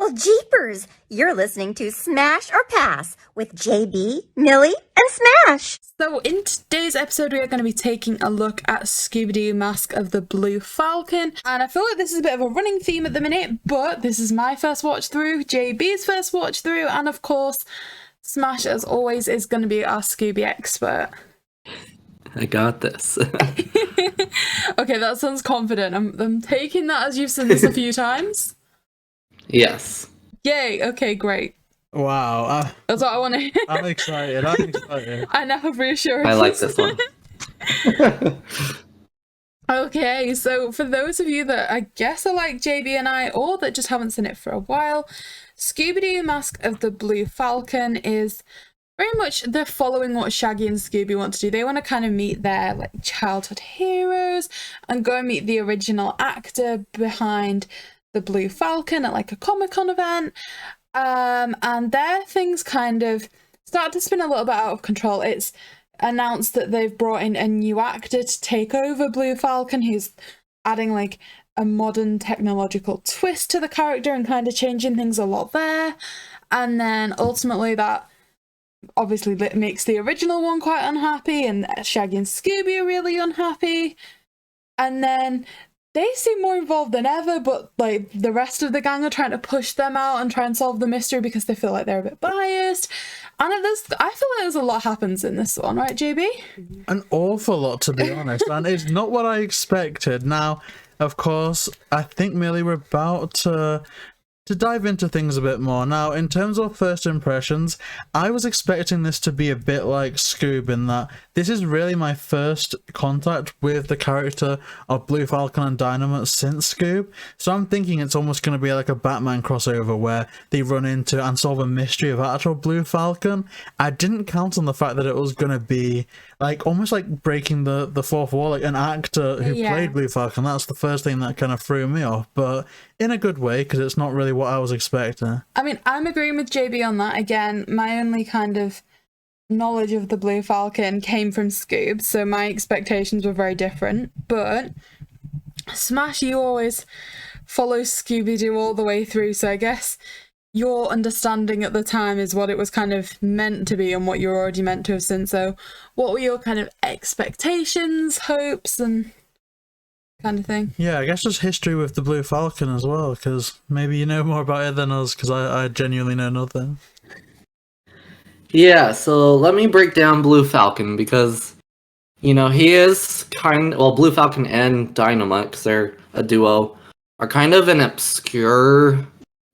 Well, jeepers! You're listening to Smash or Pass with JayBee, Milly, and Smash! So in today's episode, we are going to be taking a look at Scooby-Doo Mask of the Blue Falcon. And I feel like this is a bit of a running theme at the minute, but this is my first watch through, JayBee's first watch through, and of course, Smash, as always, is going to be our Scooby expert. I got this. Okay, that sounds confident. I'm taking that as you've said this a few times. Yes. Yay, okay, great. Wow. That's what I want to hear. I'm excited. I now have reassurance. I like this one. Okay, so for those of you that I guess are like JayBee and I, or that just haven't seen it for a while, Scooby-Doo Mask of the Blue Falcon is very much they're following what Shaggy and Scooby want to do. They want to kind of meet their like childhood heroes and go and meet the original actor behind the Blue Falcon at like a Comic-Con event. And their things kind of start to spin a little bit out of control. It's announced that they've brought in a new actor to take over Blue Falcon, who's adding like a modern technological twist to the character and kind of changing things a lot there. And then ultimately that obviously makes the original one quite unhappy, and Shaggy and Scooby are really unhappy. And then they seem more involved than ever, but like the rest of the gang are trying to push them out and try and solve the mystery because they feel like they're a bit biased. And I feel like there's a lot happens in this one, right, JayBee? An awful lot, to be honest, and it's not what I expected. Now, of course, I think Milly, we're about to dive into things a bit more. Now, in terms of first impressions, I was expecting this to be a bit like Scoob in that this is really my first contact with the character of Blue Falcon and Dynamite since Scoob. So I'm thinking it's almost going to be like a Batman crossover where they run into and solve a mystery of actual Blue Falcon. I didn't count on the fact that it was going to be like almost like breaking the fourth wall, like an actor who played Blue Falcon. That's the first thing that kind of threw me off, but in a good way, because it's not really what I was expecting. I mean, I'm agreeing with JayBee on that. Again, my only kind of knowledge of the Blue Falcon came from Scoob, so my expectations were very different. But Smash, you always follow Scooby-Doo all the way through, so I guess your understanding at the time is what it was kind of meant to be and what you're already meant to have seen. So what were your kind of expectations, hopes, and kind of thing? Yeah, I guess just history with the Blue Falcon as well, because maybe you know more about it than us, because I genuinely know nothing. Yeah, so let me break down Blue Falcon, because, you know, he is Blue Falcon and Dynamite, because they're a duo, are kind of an obscure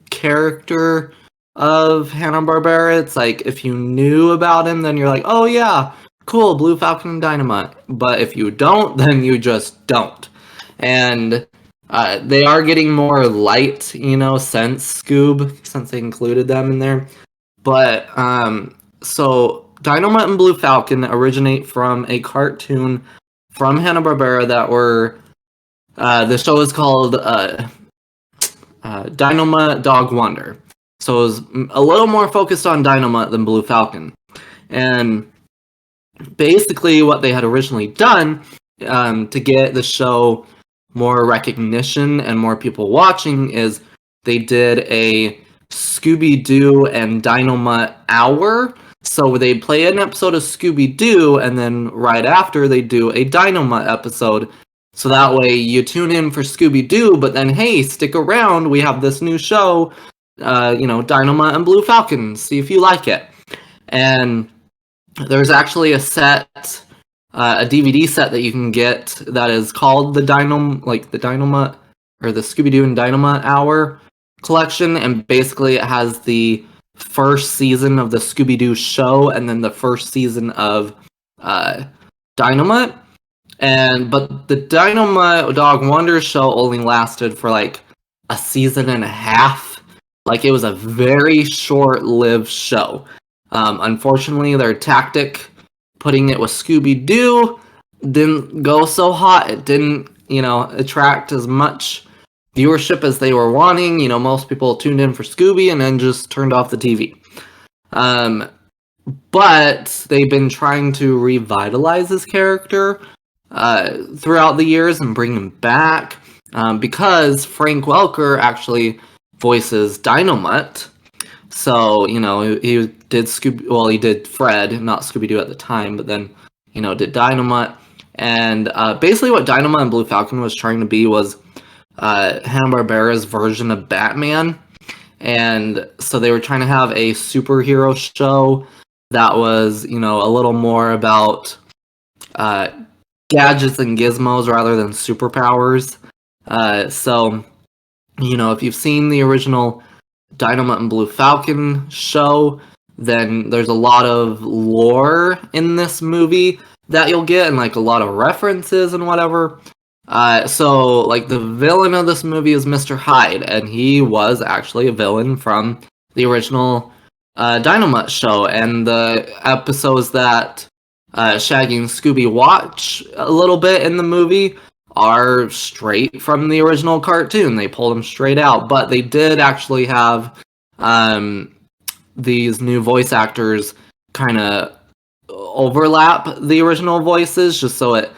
character of Hanna-Barbera. It's like, if you knew about him, then you're like, oh yeah, cool, Blue Falcon and Dynamite. But if you don't, then you just don't. And they are getting more light, you know, since Scoob, since they included them in there. But, so Dynamite and Blue Falcon originate from a cartoon from Hanna-Barbera that were, the show is called Dynamite Dog Wonder. So it was a little more focused on Dynamite than Blue Falcon. And basically what they had originally done to get the show more recognition and more people watching is they did a Scooby-Doo and Dynamite hour. So they play an episode of Scooby-Doo, and then right after they do a Dynamite episode. So that way you tune in for Scooby-Doo, but then, hey, stick around, we have this new show, you know, Dynamite and Blue Falcon, see if you like it. And there's actually a set, a DVD set that you can get that is called the Dynamite, or the Scooby-Doo and Dynamite Hour collection, and basically it has the first season of the Scooby-Doo show and then the first season of Dynamite. But the Dynamite Dog Wonder show only lasted for like a season and a half. Like, it was a very short-lived show. Unfortunately, their tactic, putting it with Scooby-Doo, didn't go so hot. It didn't, you know, attract as much viewership as they were wanting. You know, most people tuned in for Scooby and then just turned off the TV. But they've been trying to revitalize this character throughout the years and bring him back, because Frank Welker actually voices Dynamite. So, you know, he did he did Fred, not Scooby-Doo at the time, but then, you know, did Dynamite. And basically what Dynamite and Blue Falcon was trying to be was Hanna-Barbera's version of Batman. And so they were trying to have a superhero show that was, you know, a little more about gadgets and gizmos rather than superpowers. So, you know, if you've seen the original Dynamite and Blue Falcon show, then there's a lot of lore in this movie that you'll get, and like a lot of references and whatever. So like the villain of this movie is Mr. Hyde, and he was actually a villain from the original Dynamite show, and the episodes that Shaggy and Scooby watch a little bit in the movie are straight from the original cartoon. They pulled them straight out, but they did actually have these new voice actors kind of overlap the original voices just so it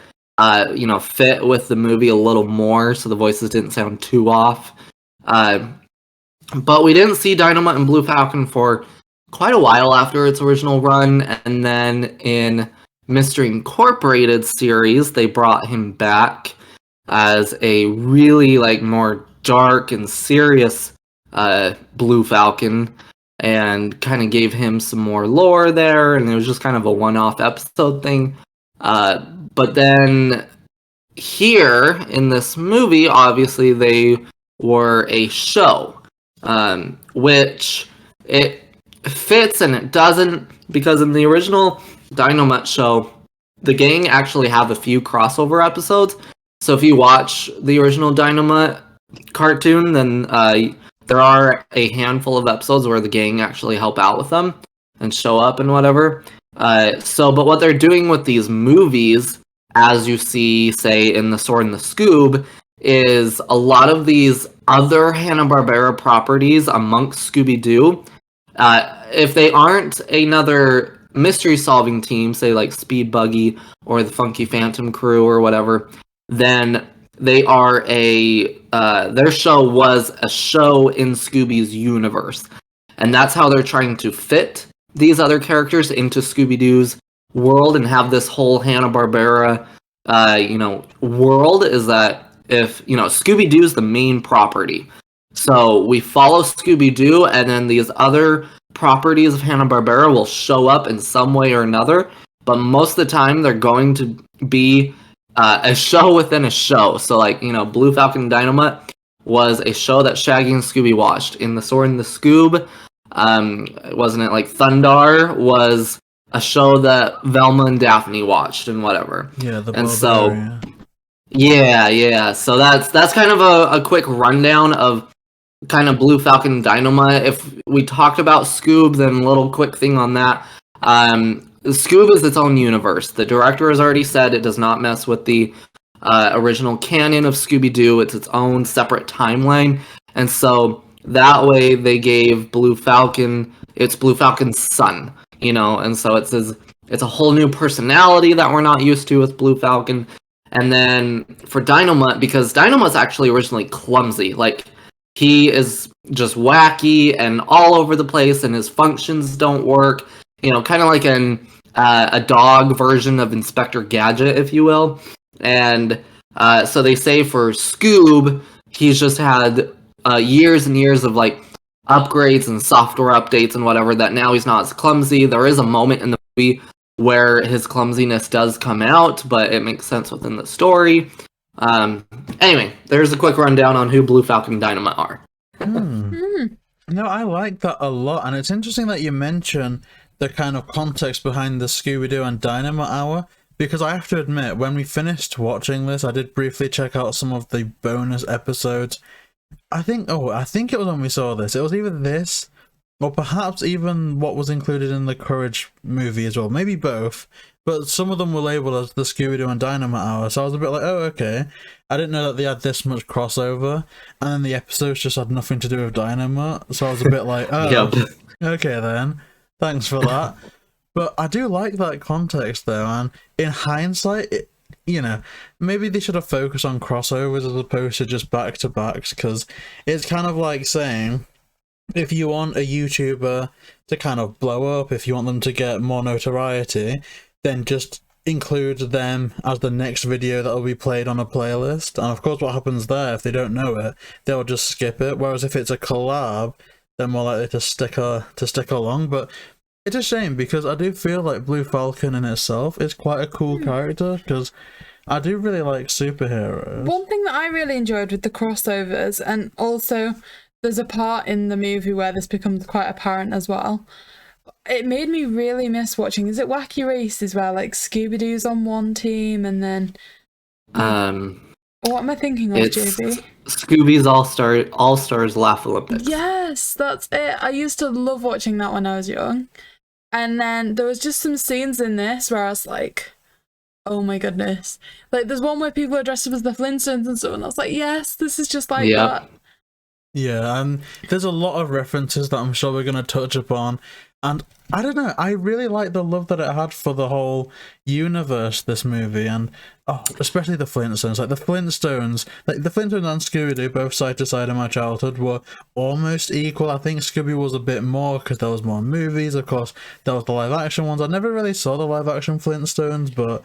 you know, fit with the movie a little more, so the voices didn't sound too off. But we didn't see Dynamite and Blue Falcon for quite a while after its original run, and then in Mystery Incorporated series, they brought him back as a really like more dark and serious Blue Falcon, and kind of gave him some more lore there, and it was just kind of a one-off episode thing. But then here in this movie, obviously they were a show, which it fits and it doesn't, because in the original Dynamite show, the gang actually have a few crossover episodes. So if you watch the original Dynamite cartoon, then there are a handful of episodes where the gang actually help out with them and show up and whatever. But what they're doing with these movies, as you see, say, in The Sword and the Scoob, is a lot of these other Hanna-Barbera properties amongst Scooby-Doo. If they aren't another mystery-solving team, say like Speed Buggy or the Funky Phantom Crew or whatever, then they are their show was a show in Scooby's universe. And that's how they're trying to fit these other characters into Scooby-Doo's world and have this whole Hanna-Barbera, world, is that if, Scooby-Doo's the main property. So we follow Scooby-Doo, and then these other properties of Hanna-Barbera will show up in some way or another, but most of the time they're going to be a show within a show. So Blue Falcon and Dynamite was a show that Shaggy and Scooby watched. In The Sword and the Scoob, wasn't it like Thundar was a show that Velma and Daphne watched and whatever. Yeah, Yeah. So that's kind of a quick rundown of kind of Blue Falcon and Dynamite. If we talked about Scoob, then a little quick thing on that. Scoob is its own universe. The director has already said it does not mess with the original canon of Scooby-Doo. It's its own separate timeline. And so that way they gave Blue Falcon, it's Blue Falcon's son, and so it's a whole new personality that we're not used to with Blue Falcon. And then for Dynamite, because Dynamite's actually originally clumsy, he is just wacky and all over the place, and his functions don't work, kind of like a dog version of Inspector Gadget, if you will. And so they say for Scoob, he's just had years and years of upgrades and software updates and whatever, that now he's not as clumsy. There is a moment in the movie where his clumsiness does come out, but it makes sense within the story. Anyway, there's a quick rundown on who Blue Falcon and Dynamite are. No, I like that a lot, and it's interesting that you mention the kind of context behind the Scooby-Doo and Dynamite hour, because I have to admit, when we finished watching this, I did briefly check out some of the bonus episodes. I think it was when we saw this. It was either this, or perhaps even what was included in the Courage movie as well. Maybe both. But some of them were labeled as the Scooby-Doo and Dynamite hour, so I was a bit like, oh, okay. I didn't know that they had this much crossover, and then the episodes just had nothing to do with Dynamite, so I was a bit like, oh, Yep. Okay then. Thanks for that. But I do like that context though, and in hindsight, you know, maybe they should have focused on crossovers as opposed to just back-to-backs, because it's kind of like saying, if you want a YouTuber to kind of blow up, if you want them to get more notoriety, then just include them as the next video that will be played on a playlist. And of course what happens there, if they don't know it, they'll just skip it. Whereas if it's a collab, they're more likely to stick along. But it's a shame, because I do feel like Blue Falcon in itself is quite a cool character, because I do really like superheroes. One thing that I really enjoyed with the crossovers, and also there's a part in the movie where this becomes quite apparent as well, it made me really miss watching, is it Wacky Races, where like Scooby Doo's on one team and then what am I thinking of, it's JayBee? Scooby's All-Stars Laugh Olympics. Yes, that's it. I used to love watching that when I was young. And then there was just some scenes in this where I was like, oh my goodness. Like, there's one where people are dressed up as the Flintstones and stuff, and I was like, yes, this is just like that. Yeah, and there's a lot of references that I'm sure we're going to touch upon. And I don't know, I really like the love that it had for the whole universe, this movie, and especially the Flintstones. Like the Flintstones and Scooby-Doo, both side to side in my childhood, were almost equal. I think Scooby was a bit more because there was more movies. Of course, there was the live action ones. I never really saw the live action Flintstones, but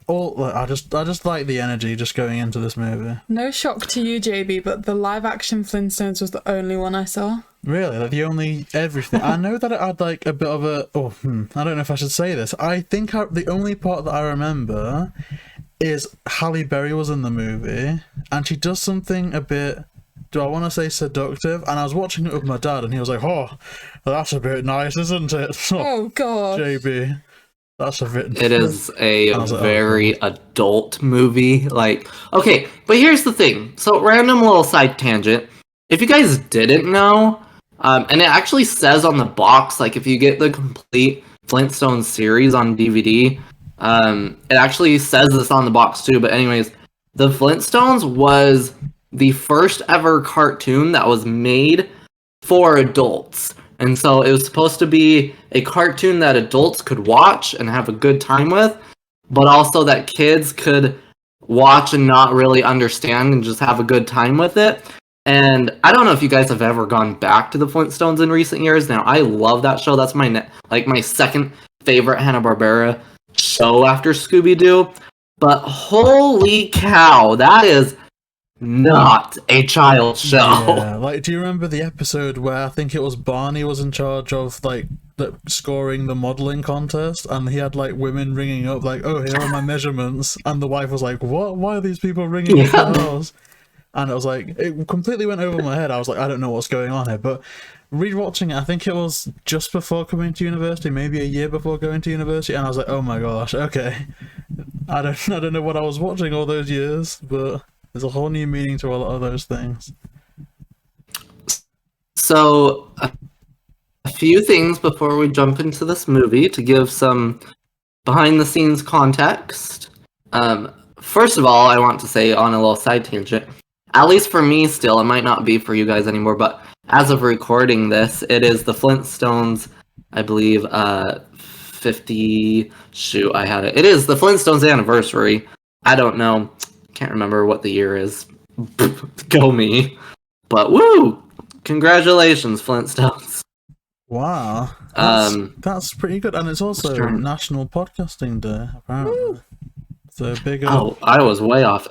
I just like the energy just going into this movie. No shock to you, JayBee, but the live action Flintstones was the only one I saw. Really? Like the only everything? I know that it had like a bit of a... I don't know if I should say this. I think the only part that I remember is Halle Berry was in the movie, and she does something a bit... Do I want to say seductive? And I was watching it with my dad, and he was like, "Oh, that's a bit nice, isn't it?" Oh, God. JayBee. That's a bit... It is a very adult movie. Like, okay, but here's the thing. So, random little side tangent. If you guys didn't know, and it actually says on the box, like if you get the complete Flintstones series on DVD, it actually says this on the box too. But anyways, the Flintstones was the first ever cartoon that was made for adults. And so it was supposed to be a cartoon that adults could watch and have a good time with, but also that kids could watch and not really understand and just have a good time with it. And I don't know if you guys have ever gone back to the Flintstones in recent years. Now, I love that show. That's my second favorite Hanna-Barbera show after Scooby-Doo. But holy cow, that is not a child show. Yeah, like, do you remember the episode where I think it was Barney was in charge of like scoring the modeling contest, and he had like women ringing up like, "Oh, here are my measurements," and the wife was like, "What? Why are these people ringing up the house?" And it was like, it completely went over my head. I was like, I don't know what's going on here. But rewatching it, I think it was just before coming to university, maybe a year before going to university, and I was like, oh my gosh, okay. I don't know what I was watching all those years, but there's a whole new meaning to a lot of those things. So, a few things before we jump into this movie to give some behind-the-scenes context. First of all, I want to say on a little side tangent, at least for me still, it might not be for you guys anymore, but as of recording this, it is the Flintstones, I believe, 50... Shoot, I had it. It is the Flintstones anniversary. I don't know. Can't remember what the year is. Go me. But woo! Congratulations, Flintstones. Wow. That's pretty good. And it's also National Podcasting Day, apparently. So big up. Oh, I was way off.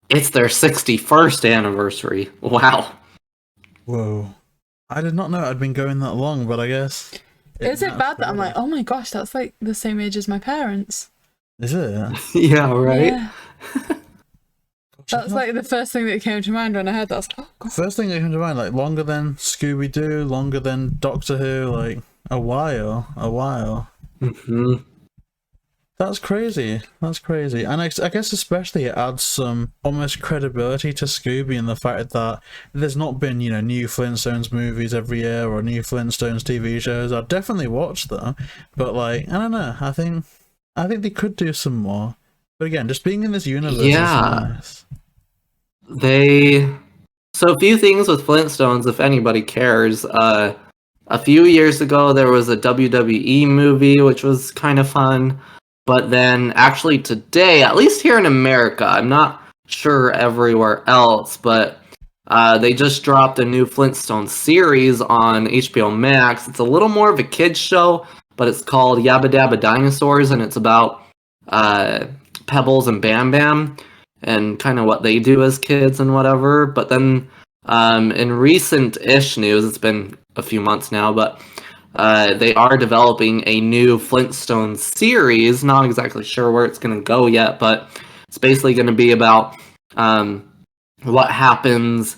It's their 61st anniversary. Wow. Whoa. I did not know it had been going that long, but I guess... Is it bad that I'm like, oh my gosh, that's like the same age as my parents? Is it? Yeah, right? Yeah. That's like the first thing that came to mind when I heard that. I was like, oh god. First thing that came to mind, like longer than Scooby-Doo, longer than Doctor Who, like a while. Mm-hmm. That's crazy. And I guess especially it adds some almost credibility to Scooby in the fact that there's not been, new Flintstones movies every year or new Flintstones TV shows. I'd definitely watch them, but like, I don't know. I think they could do some more. But again, just being in this universe is nice. So a few things with Flintstones, if anybody cares. A few years ago, there was a WWE movie, which was kind of fun. But then actually today, at least here in America, I'm not sure everywhere else, but they just dropped a new Flintstones series on HBO Max. It's a little more of a kid's show, but it's called Yabba Dabba Dinosaurs, and it's about Pebbles and Bam Bam and kind of what they do as kids and whatever. But then in recent-ish news, it's been a few months now, but they are developing a new Flintstones series. Not exactly sure where it's going to go yet, but it's basically going to be about what happens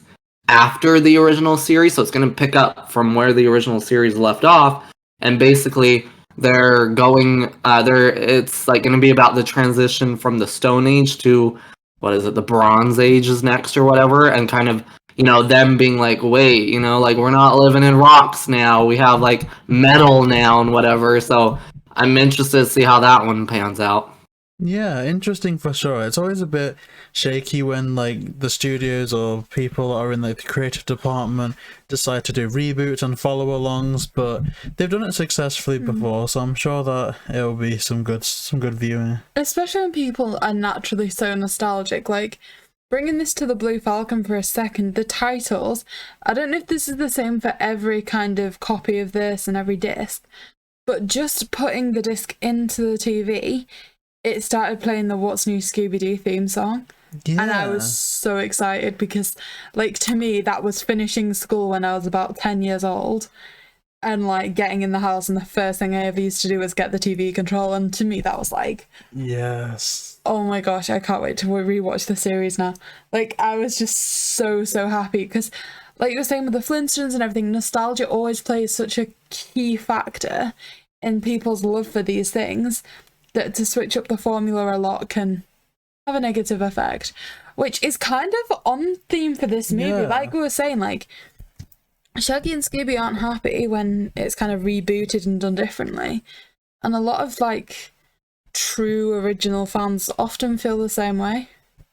after the original series. So it's going to pick up from where the original series left off, and basically they're going it's like going to be about the transition from the Stone Age to what is it, the Bronze Age is next or whatever, and kind of, you know, them being like, wait, you know, like, we're not living in rocks now, we have like metal now and whatever. So I'm interested to see how that one pans out. Yeah, interesting for sure. It's always a bit shaky when like the studios or people that are in like the creative department decide to do reboots and follow-alongs, but they've done it successfully before, so I'm sure that it'll be some good viewing. Especially when people are naturally so nostalgic. Like, bringing this to the Blue Falcon for a second, the titles, I don't know if this is the same for every kind of copy of this and every disc, but just putting the disc into the TV, it started playing the What's New Scooby-Doo theme song. Yeah. And I was so excited because, like, to me, that was finishing school when I was about 10 years old and, like, getting in the house, and the first thing I ever used to do was get the TV control. And to me, that was like, yes. Oh my gosh, I can't wait to rewatch the series now. Like, I was just so happy because, like you were saying with the Flintstones and everything, nostalgia always plays such a key factor in people's love for these things that to switch up the formula a lot can have a negative effect, which is kind of on theme for this movie. Yeah. Like we were saying, like, Shaggy and Scooby aren't happy when it's kind of rebooted and done differently. And a lot of, like, true original fans often feel the same way.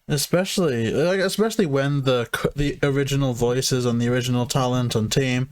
Especially when the original voices and the original talent and team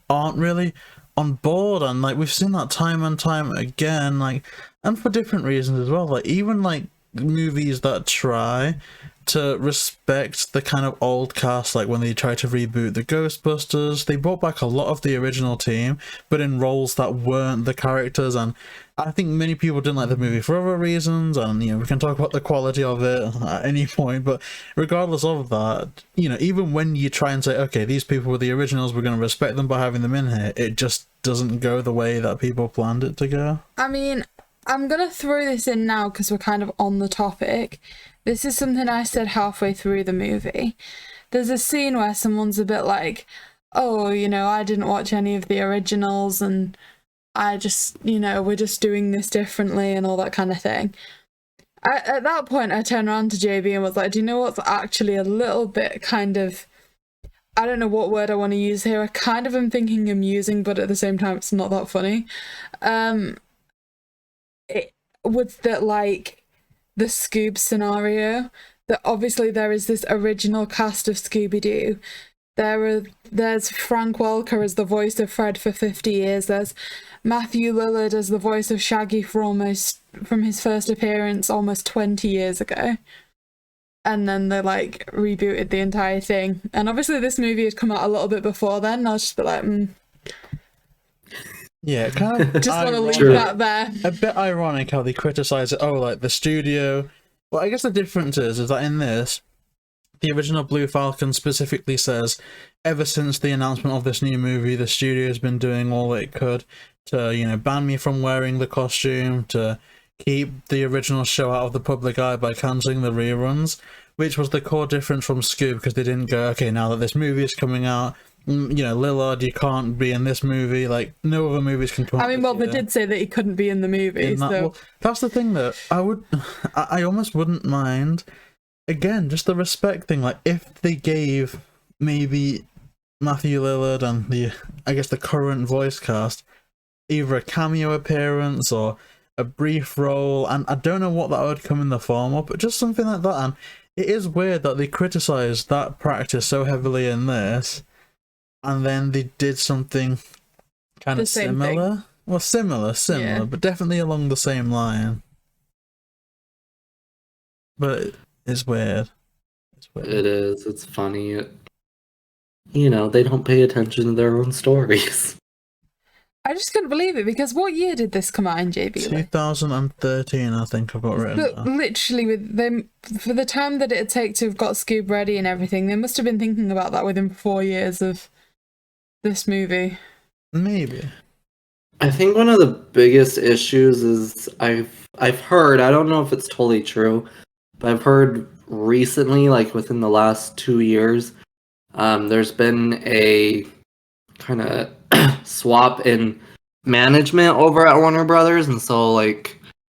aren't really on board, and like we've seen that time and time again, like, and for different reasons as well. Like, even like movies that try to respect the kind of old cast, like when they tried to reboot the Ghostbusters, they brought back a lot of the original team, but in roles that weren't the characters. And I think many people didn't like the movie for other reasons, and, you know, we can talk about the quality of it at any point, but regardless of that, you know, even when you try and say, okay, these people were the originals, we're going to respect them by having them in here, it just doesn't go the way that people planned it to go. I mean, I'm going to throw this in now because we're kind of on the topic. This is something I said halfway through the movie. There's a scene where someone's a bit like, oh, you know, I didn't watch any of the originals and I just, you know, we're just doing this differently and all that kind of thing. At that point, I turned around to JayBee and was like, do you know what's actually a little bit kind of, I don't know what word I want to use here. I kind of am thinking amusing, but at the same time, it's not that funny. It was that, like, the Scoob scenario, that obviously there is this original cast of Scooby-Doo. There's Frank Welker as the voice of Fred for 50 years. There's Matthew Lillard as the voice of Shaggy from his first appearance almost 20 years ago. And then they, like, rebooted the entire thing. And obviously this movie had come out a little bit before then, and I was just a bit like, Yeah, kind of. just want to leave that there. A bit ironic how they criticize it. Oh, like the studio. Well, I guess the difference is that in this, the original Blue Falcon specifically says, ever since the announcement of this new movie, the studio has been doing all it could to, you know, ban me from wearing the costume, to keep the original show out of the public eye by cancelling the reruns, which was the core difference from Scoob, because they didn't go, okay, now that this movie is coming out, you know, Lillard, you can't be in this movie. Like, no other movies can come out. I mean, well, they did say that he couldn't be in the movie, so... Well, that's the thing that I almost wouldn't mind. Again, just the respect thing. Like, if they gave maybe Matthew Lillard and the current voice cast either a cameo appearance or a brief role, and I don't know what that would come in the form of, but just something like that. And it is weird that they criticised that practice so heavily in this, and then they did something kind of similar. Well, similar, yeah, but definitely along the same line. But it's weird. It's weird. It is. It's funny. They don't pay attention to their own stories. I just couldn't believe it, because what year did this come out in, JayBee? 2013, I think I've got written But down. literally, with them, for the time that it'd take to have got Scoob ready and everything, they must have been thinking about that within 4 years of this movie. Maybe. I think one of the biggest issues is I've heard, I don't know if it's totally true, but I've heard recently, like within the last 2 years, there's been a kind of swap in management over at Warner Brothers, and so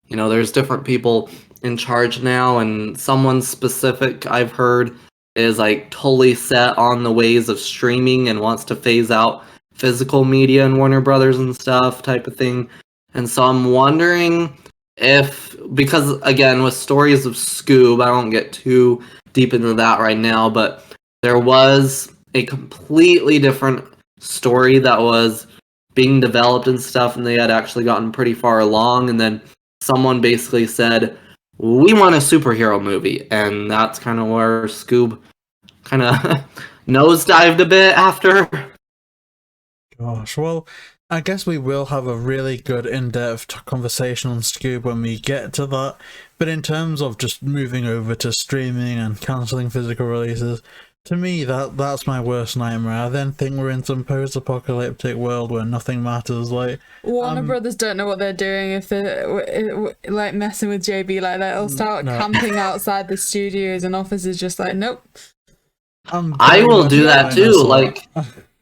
there's different people in charge now, and someone specific I've heard is like totally set on the ways of streaming and wants to phase out physical media in Warner Brothers and stuff type of thing. And so I'm wondering because again, with stories of Scoob, I won't get too deep into that right now, but there was a completely different story that was being developed and stuff, and they had actually gotten pretty far along, and then someone basically said, we want a superhero movie, and that's kind of where Scoob kind of nosedived a bit after. Gosh, well, I guess we will have a really good in-depth conversation on Scoob when we get to that, but in terms of just moving over to streaming and cancelling physical releases, to me, that's my worst nightmare. I then think we're in some post-apocalyptic world where nothing matters. Like Warner Brothers don't know what they're doing if they're like messing with JayBee like that. They'll start camping outside the studios and offices, just like, nope. I will do that too. Like,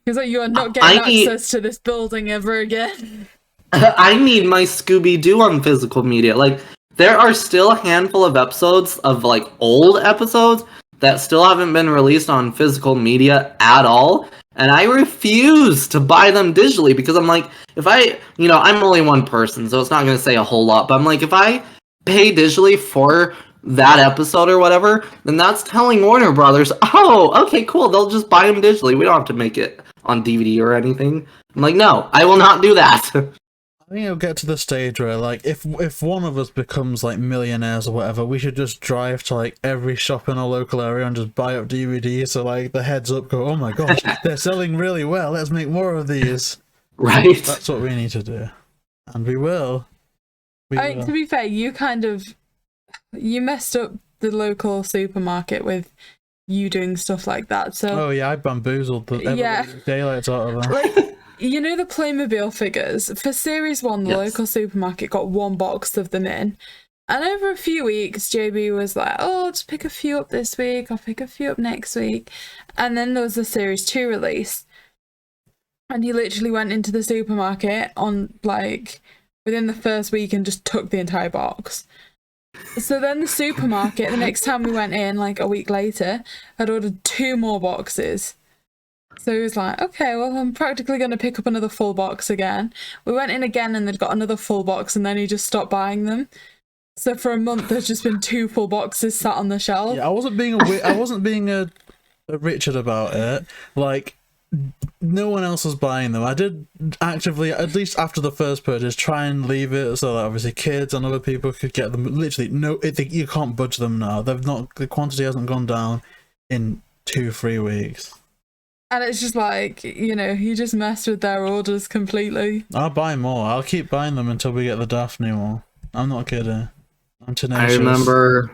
because you are not getting access to this building ever again. I need my Scooby-Doo on physical media. Like, there are still a handful of episodes of like old episodes that still haven't been released on physical media at all, and I refuse to buy them digitally because I'm like, if I'm only one person, so it's not going to say a whole lot, but I'm like, if I pay digitally for that episode or whatever, then that's telling Warner Brothers, oh, okay, cool, they'll just buy them digitally. We don't have to make it on DVD or anything. I'm like, no, I will not do that. I think it'll get to the stage where, like, if one of us becomes like millionaires or whatever, we should just drive to like every shop in our local area and just buy up DVDs. So like the heads up go, oh my gosh, they're selling really well. Let's make more of these. Right. That's what we need to do, and we will. To be fair, you messed up the local supermarket with you doing stuff like that. So I bamboozled the daylights out of them. Like, you know the Playmobil figures? For Series 1, the local supermarket got 1 box of them in. And over a few weeks, JayBee was like, oh, I'll just pick a few up this week, I'll pick a few up next week. And then there was the Series 2 release. And he literally went into the supermarket on, like, within the first week and just took the entire box. So then the supermarket, the next time we went in, like a week later, had ordered 2 more boxes. So he was like, okay, well, I'm practically going to pick up another full box again. We went in again and they'd got another full box, and then he just stopped buying them. So for a month, there's just been 2 full boxes sat on the shelf. Yeah, I wasn't being a Richard about it. Like, no one else was buying them. I did actively, at least after the first purchase, try and leave it so that obviously kids and other people could get them. Literally, you can't budge them now. The quantity hasn't gone down in 2-3 weeks. And it's just like, you just messed with their orders completely. I'll buy more. I'll keep buying them until we get the Daphne one. I'm not kidding. I'm tenacious. I remember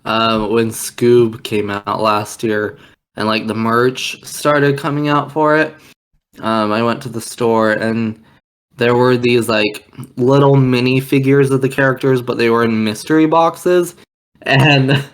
when Scoob came out last year and like the merch started coming out for it. I went to the store and there were these like little mini figures of the characters, but they were in mystery boxes. And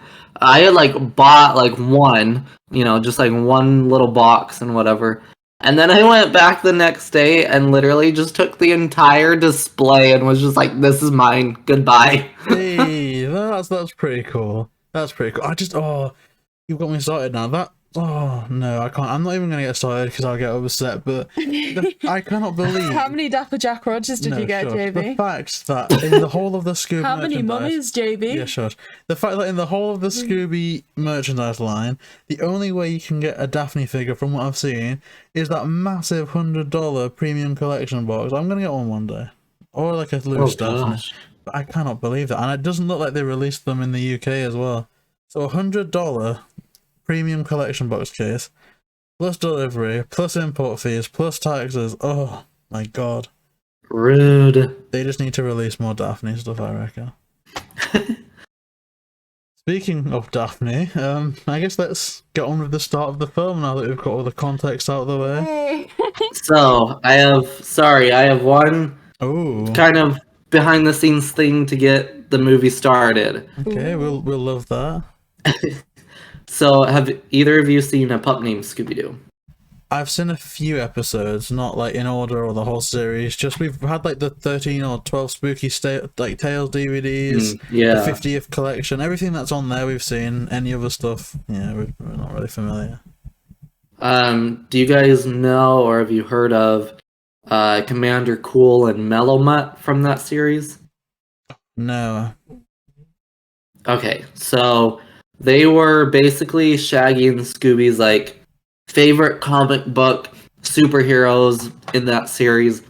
I had like bought like one, just like one little box and whatever. And then I went back the next day and literally just took the entire display and was just like, this is mine. Goodbye. Hey, that's pretty cool. That's pretty cool. You've got me started now. No, I can't. I'm not even going to get started because I'll get upset, but I cannot believe... How many Dapper Jack Rogers did you get, JayBee? The fact that in the whole of the Scooby How many mummies, JayBee? Yeah, sure. The fact that in the whole of the Scooby merchandise line, the only way you can get a Daphne figure, from what I've seen, is that massive $100 premium collection box. I'm going to get one day. Or like a loose Daphne. I cannot believe that. And it doesn't look like they released them in the UK as well. So $100 premium collection box case, plus delivery, plus import fees, plus taxes. Oh my god. Rude. They just need to release more Daphne stuff, I reckon. Speaking of Daphne, I guess let's get on with the start of the film now that we've got all the context out of the way. Hey. So, I have one Oh, kind of behind the scenes thing to get the movie started. okay, we'll love that. So, have either of you seen A Pup Named Scooby Doo? I've seen a few episodes, not like in order or the whole series. Just we've had like the 13 or 12 spooky like Tales DVDs, Yeah. the 50th collection, everything that's on there we've seen. Any other stuff, yeah, we're not really familiar. Do you guys know or have you heard of Commander Cool and Mellow Mutt from that series? No. Okay, so they were basically Shaggy and Scooby's like favorite comic book superheroes in that series.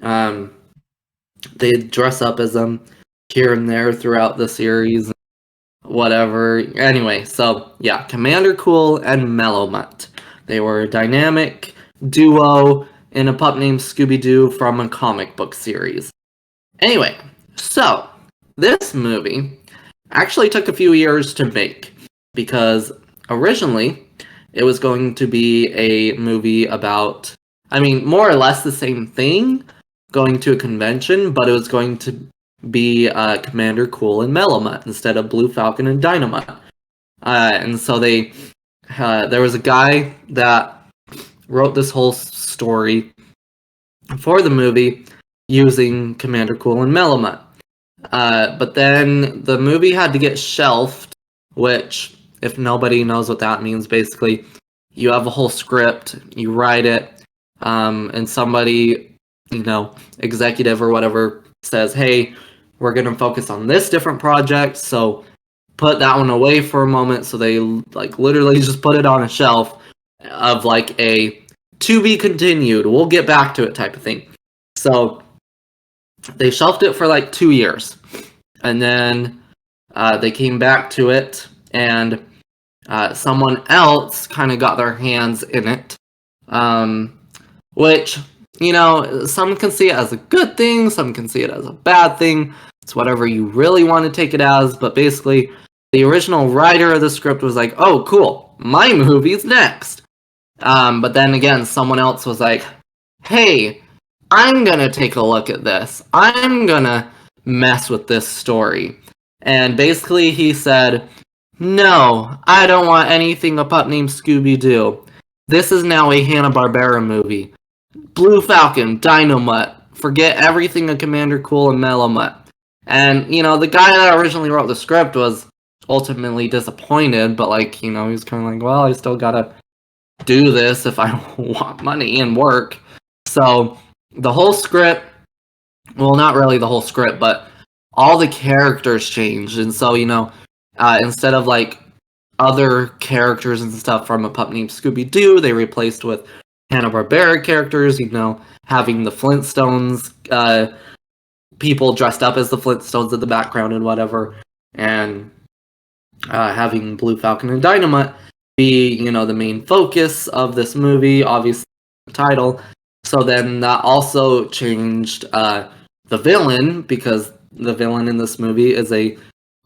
They dress up as them here and there throughout the series, whatever. Anyway, so yeah, Commander Cool and Mellow Mutt. They were a dynamic duo in A Pup Named Scooby Doo from a comic book series. Anyway, so this movie actually took a few years to make because originally it was going to be a movie about, I mean, more or less the same thing, going to a convention, but it was going to be Commander Cool and Mellow Mutt instead of Blue Falcon and Dynamite. And so there was a guy that wrote this whole story for the movie using Commander Cool and Mellow Mutt. But then the movie had to get shelved, which, if nobody knows what that means, basically, you have a whole script, you write it, and somebody, executive or whatever says, hey, we're going to focus on this different project, so put that one away for a moment. So they literally just put it on a shelf of like a to be continued, we'll get back to it type of thing. So they shelved it for like 2 years, and then they came back to it, and someone else kind of got their hands in it, which, some can see it as a good thing, some can see it as a bad thing. It's whatever you really want to take it as, but basically, the original writer of the script was like, oh, cool, my movie's next. But then again, someone else was like, hey, I'm gonna take a look at this. I'm gonna mess with this story. And basically he said, no, I don't want anything A Pup Named Scooby Doo. This is now a Hanna-Barbera movie. Blue Falcon, Dynamite, forget everything of Commander Cool and Mellow Mutt. And, the guy that originally wrote the script was ultimately disappointed, but he was kind of like, well, I still gotta do this if I want money and work. So the whole script, well, not really the whole script, but all the characters changed. And so, instead of other characters and stuff from A Pup Named Scooby Doo, they replaced with Hanna-Barbera characters, having the Flintstones, people dressed up as the Flintstones in the background and whatever, and having Blue Falcon and Dynamite be, the main focus of this movie, obviously the title. So then that also changed the villain, because the villain in this movie is a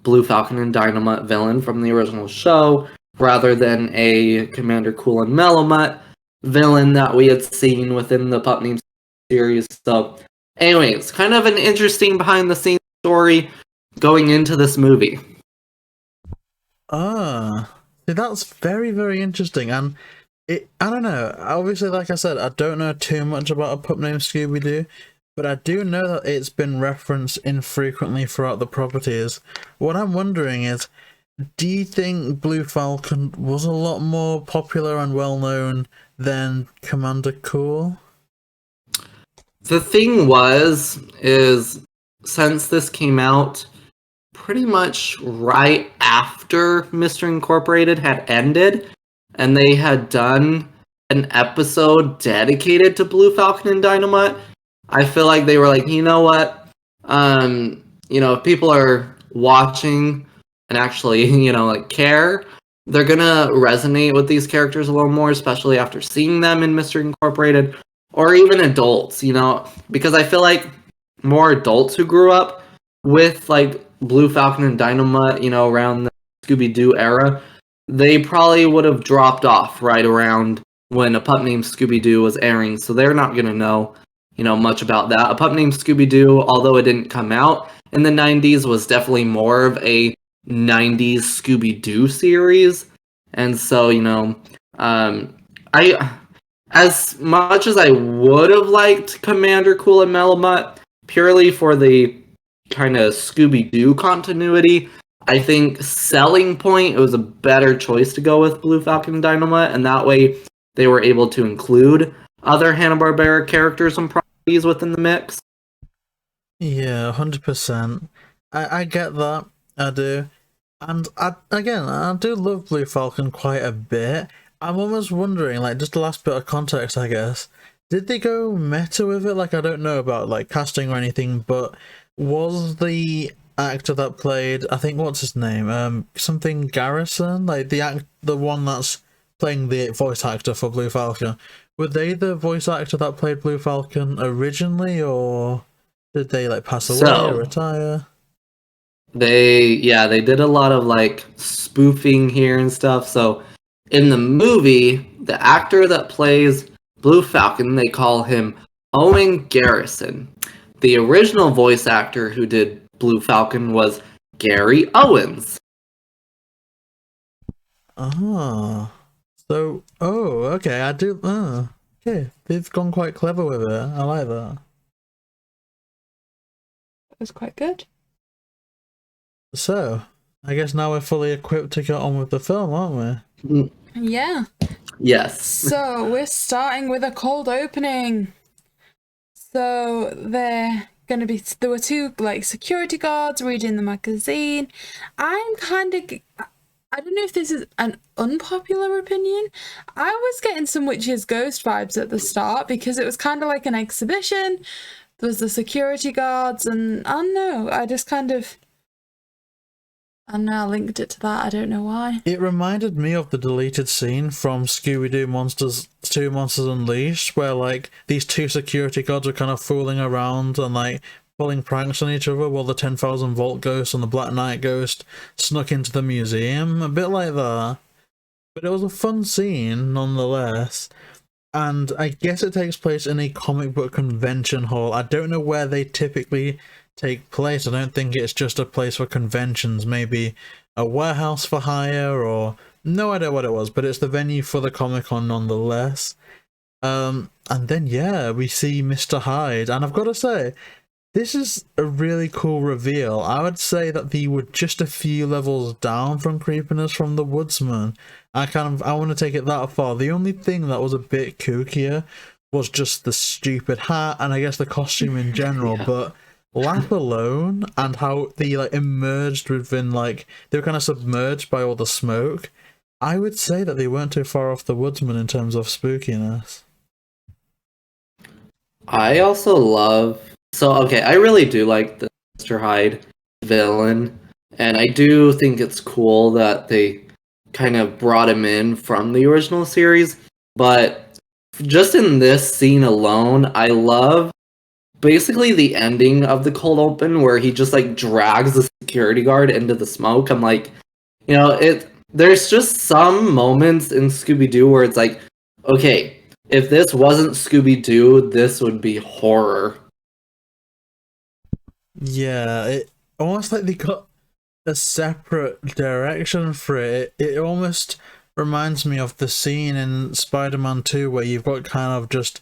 Blue Falcon and Dynamite villain from the original show, rather than a Commander Cool and Mellow Mutt villain that we had seen within the Pup Named series. So anyway, it's kind of an interesting behind the scenes story going into this movie. See, that's very, very interesting. And I don't know, obviously, like I said, I don't know too much about A Pup Named Scooby Doo, but I do know that it's been referenced infrequently throughout the properties. What I'm wondering is, do you think Blue Falcon was a lot more popular and well known than Commander Cool? The thing is since this came out pretty much right after Mr. Incorporated had ended, and they had done an episode dedicated to Blue Falcon and Dynamite, I feel like they were like, you know what? if people are watching and actually, like care, they're gonna resonate with these characters a little more, especially after seeing them in Mystery Incorporated, or even adults, because I feel like more adults who grew up with like Blue Falcon and Dynamite, around the Scooby-Doo era, they probably would have dropped off right around when A Pup Named Scooby-Doo was airing, so they're not gonna know, much about that. A Pup Named Scooby-Doo, although it didn't come out in the 90s, was definitely more of a 90s Scooby-Doo series. And so, I, as much as I would have liked Commander Cool and Melamutt, purely for the kind of Scooby-Doo continuity, I think selling point, it was a better choice to go with Blue Falcon and Dynamite, and that way they were able to include other Hanna-Barbera characters and properties within the mix. Yeah, 100%. I get that. I do. And I do love Blue Falcon quite a bit. I'm almost wondering, like, just the last bit of context, I guess. Did they go meta with it? Like, I don't know about, like, casting or anything, but was the actor that played, I think, what's his name? Something Garrison? Like, the one that's playing the voice actor for Blue Falcon. Were they the voice actor that played Blue Falcon originally, or did they, like, pass away or retire? They did a lot of, like, spoofing here and stuff. So, in the movie, the actor that plays Blue Falcon, they call him Owen Garrison. The original voice actor who did Blue Falcon was Gary Owens. Okay, okay, they've gone quite clever with it. I like that. It was quite good. So, I guess now we're fully equipped to get on with the film, aren't we? Yeah. Yes. So, we're starting with a cold opening. So, there were two, like, security guards reading the magazine. I don't know if this is an unpopular opinion. I was getting some Witch's Ghost vibes at the start because it was kind of like an exhibition. There was the security guards, and I don't know, I linked it to that. I don't know why. It reminded me of the deleted scene from Scooby-Doo Monsters 2 Monsters Unleashed, where, like, these two security guards were kind of fooling around and, like, pulling pranks on each other while the 10,000 Volt Ghost and the Black Knight Ghost snuck into the museum. A bit like that. But it was a fun scene, nonetheless. And I guess it takes place in a comic book convention hall. I don't know where they typically take place. I don't think it's just a place for conventions. Maybe a warehouse for hire, or no idea what it was, but it's the venue for the Comic-Con nonetheless. And then, yeah, we see Mr. Hyde, and I've got to say, this is a really cool reveal. I would say that they were just a few levels down from creepiness from the Woodsman. I want to take it that far. The only thing that was a bit kookier was just the stupid hat, and I guess the costume in general, Yeah. But Laugh alone, and how they, like, emerged within, like, they were kind of submerged by all the smoke. I would say that they weren't too far off the Woodsman in terms of spookiness. I also love... I really do like the Mr. Hyde villain, and I do think it's cool that they kind of brought him in from the original series, but just in this scene alone, I love basically the ending of the cold open where he just, like, drags the security guard into the smoke. I'm like, there's just some moments in Scooby-Doo where it's like, okay, if this wasn't Scooby-Doo, this would be horror. Yeah, it almost like they got a separate direction for it. It almost reminds me of the scene in Spider-Man 2 where you've got kind of just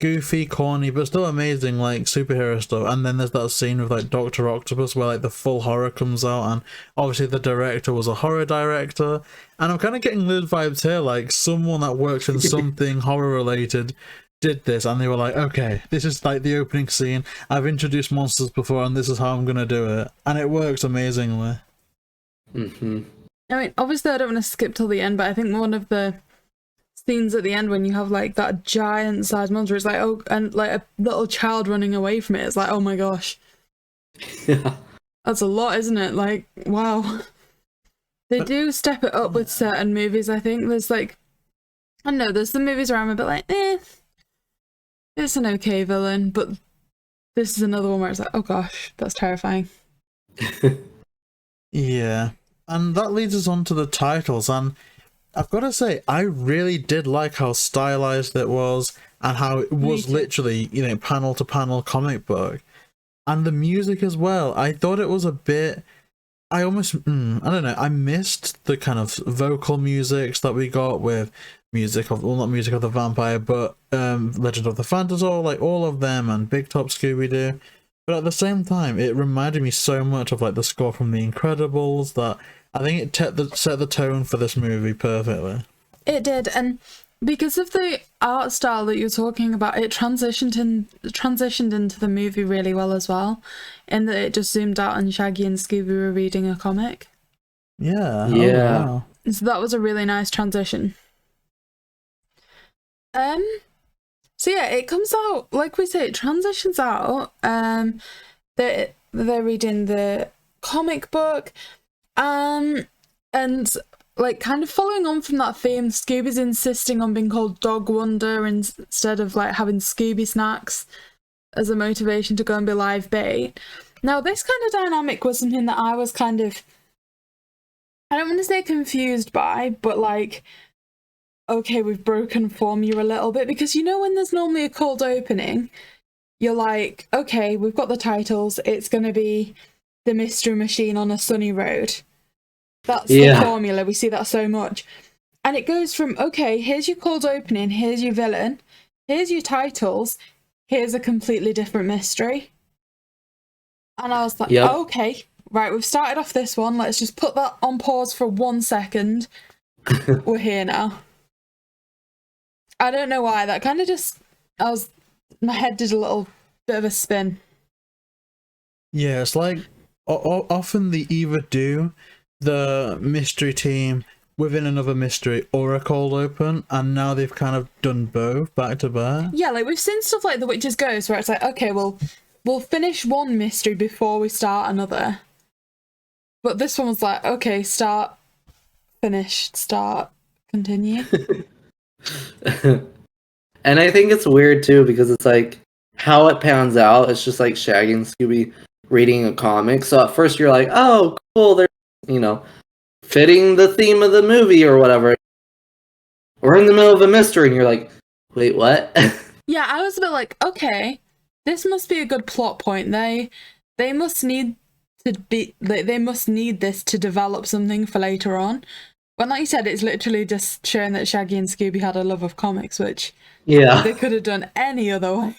goofy, corny, but still amazing, like, superhero stuff, and then there's that scene with, like, Dr. Octopus where, like, the full horror comes out, and obviously the director was a horror director, and I'm kind of getting those vibes here, like, someone that works in something horror related did this, and they were like, okay, this is, like, the opening scene, I've introduced monsters before, and this is how I'm gonna do it, and it works amazingly. Mm-hmm. I mean, obviously I don't want to skip till the end, but I think one of the scenes at the end when you have, like, that giant sized monster, it's like, oh, and, like, a little child running away from it, it's like, oh my gosh. Yeah. That's a lot, isn't it? Like, wow. They do step it up with certain movies, I think. There's like, I don't know, there's the movies where I'm a bit like, it's an okay villain, but this is another one where it's like, oh gosh, that's terrifying. Yeah. And that leads us on to the titles, and I've got to say, I really did like how stylized it was, and how it was literally, you know, panel to panel comic book. And the music as well. I thought it was a bit... I almost... I don't know. I missed the kind of vocal musics that we got with music of... Well, not Music of the Vampire, but Legend of the Phantasol, like all of them, and Big Top Scooby-Doo. But at the same time, it reminded me so much of like the score from The Incredibles that I think it set the tone for this movie perfectly. It did, and because of the art style that you're talking about, it transitioned into the movie really well as well, in that it just zoomed out and Shaggy and Scooby were reading a comic. Yeah. Yeah. Oh, wow. So that was a really nice transition. So yeah, it comes out, like we say, it transitions out. They're reading the comic book, and like kind of following on from that theme, Scooby's insisting on being called Dog Wonder instead of like having Scooby snacks as a motivation to go and be live bait. Now, this kind of dynamic was something that I was kind of, I don't want to say confused by, but like, okay, we've broken formula a little bit, because you know when there's normally a cold opening, you're like, okay, we've got the titles, it's going to be the Mystery Machine on a sunny road. That's the formula, we see that so much. And it goes from, okay, here's your cold opening, here's your villain, here's your titles, here's a completely different mystery. And I was like, okay, right, we've started off this one, let's just put that on pause for 1 second. We're here now. I don't know why, that kind of just, my head did a little bit of a spin. Yeah, it's like, often they either do the mystery team within another mystery or a cold open, and now they've kind of done both back to back. Yeah, like we've seen stuff like The Witch's Ghost, where it's like, okay, we'll finish one mystery before we start another. But this one was like, okay, start, finish, start, continue. And I think it's weird too, because it's like how it pans out, it's just like Shaggy and Scooby reading a comic. So at first you're like, oh cool, they're, you know, fitting the theme of the movie or whatever. We're in the middle of a mystery and you're like, wait, what? Yeah, I was a bit like, okay, this must be a good plot point. They must need to be, they must need this to develop something for later on. But like you said, it's literally just showing that Shaggy and Scooby had a love of comics, which they could have done any other way.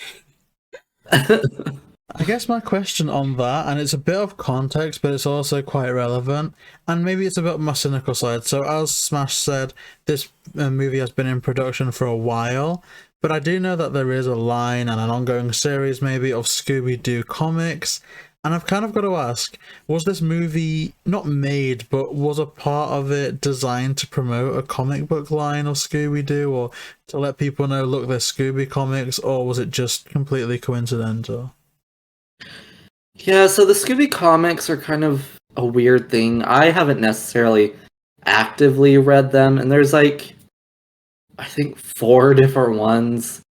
I guess my question on that, and it's a bit of context, but it's also quite relevant, and maybe it's a bit of my cynical side. So as Smash said, this movie has been in production for a while, but I do know that there is a line and an ongoing series maybe of Scooby-Doo comics. And I've kind of got to ask, was this movie not made, but was a part of it designed to promote a comic book line of Scooby-Doo, or to let people know, look, there's Scooby comics, or was it just completely coincidental? Yeah, so the Scooby comics are kind of a weird thing. I haven't necessarily actively read them, and there's like, I think 4 different ones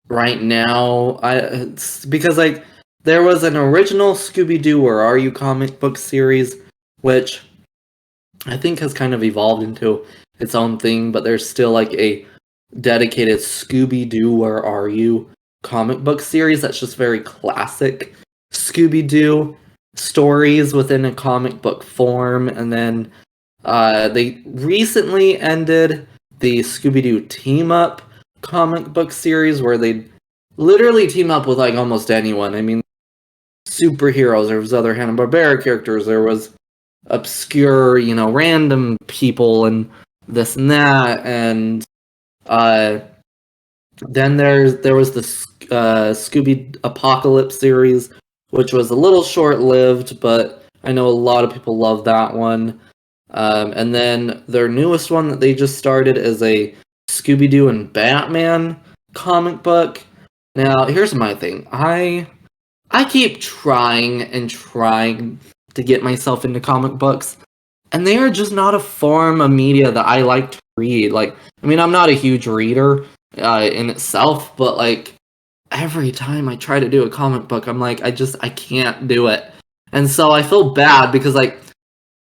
right now. It's because like, there was an original Scooby-Doo Where Are You comic book series, which I think has kind of evolved into its own thing, but there's still like a dedicated Scooby-Doo Where Are You comic book series that's just very classic Scooby-Doo stories within a comic book form. And then they recently ended the Scooby-Doo Team Up comic book series, where they literally team up with like almost anyone. I mean, superheroes, there was other Hanna-Barbera characters, there was obscure, you know, random people and this and that, and then there was the Scooby Apocalypse series, which was a little short-lived, but I know a lot of people love that one. And then their newest one that they just started is a Scooby-Doo and Batman comic book. Now, here's my thing. I keep trying and trying to get myself into comic books. And they are just not a form of media that I like to read. Like, I mean, I'm not a huge reader in itself, but like every time I try to do a comic book, I'm like, I can't do it. And so I feel bad because like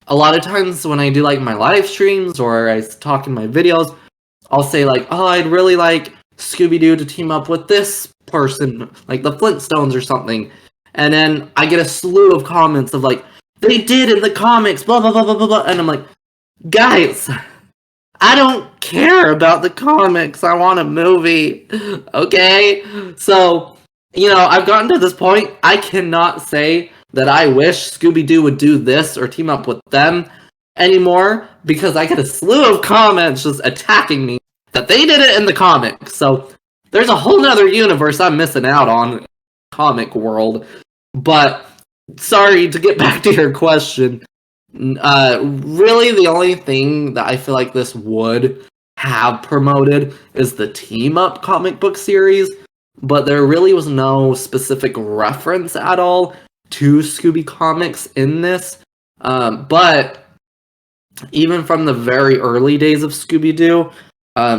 a lot of times when I do like my live streams or I talk in my videos, I'll say like, oh, I'd really like Scooby-Doo to team up with this person, like the Flintstones or something. And then I get a slew of comments of like, they did in the comics, blah, blah, blah, blah, blah, blah. And I'm like, guys, I don't care about the comics. I want a movie. Okay? So, you know, I've gotten to this point. I cannot say that I wish Scooby-Doo would do this or team up with them anymore because I get a slew of comments just attacking me that they did it in the comics. So there's a whole nother universe I'm missing out on in the comic world. But sorry, to get back to your question, really the only thing that I feel like this would have promoted is the team-up comic book series, but there really was no specific reference at all to Scooby comics in this. But even from the very early days of Scooby-Doo,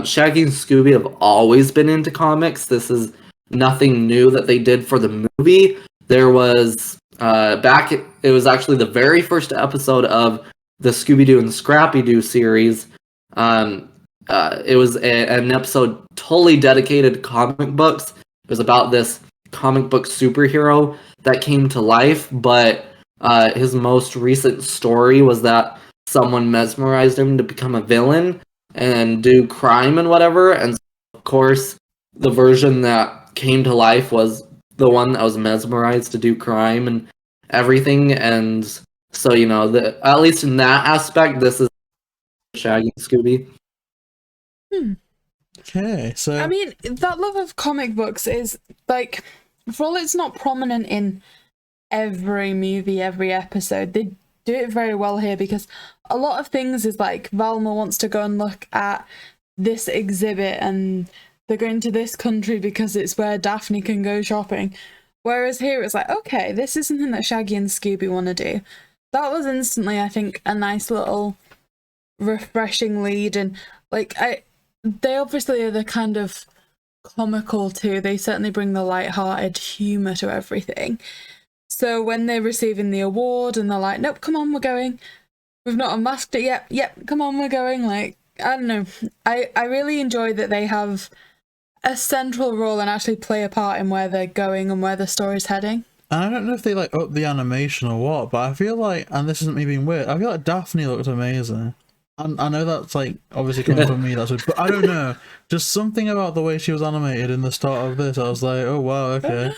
Shaggy and Scooby have always been into comics. This is nothing new that they did for the movie. There was it was actually the very first episode of the Scooby-Doo and Scrappy-Doo series. It was an episode totally dedicated to comic books. It was about this comic book superhero that came to life, but his most recent story was that someone mesmerized him to become a villain and do crime and whatever. And of course, the version that came to life was the one that was mesmerized to do crime and everything. And so, you know, at least in that aspect, this is Shaggy and Scooby. Okay, so I mean, that love of comic books is like, for all it's not prominent in every movie, every episode, they do it very well here because a lot of things is like Velma wants to go and look at this exhibit and they're going to this country because it's where Daphne can go shopping. Whereas here it's like, okay, this is something that Shaggy and Scooby want to do. That was instantly, I think, a nice little refreshing lead. And like, they obviously are the kind of comical too. They certainly bring the light-hearted humour to everything. So when they're receiving the award and they're like, nope, come on, we're going. We've not unmasked it yet. Yep, come on, we're going. Like, I don't know. I really enjoy that they have a central role and actually play a part in where they're going and where the story's heading. I don't know if they like up the animation or what, but I feel like, and this isn't me being weird, I feel like Daphne looked amazing. I know that's like obviously coming from me, that's weird, but I don't know. Just something about the way she was animated in the start of this, I was like, oh wow, okay.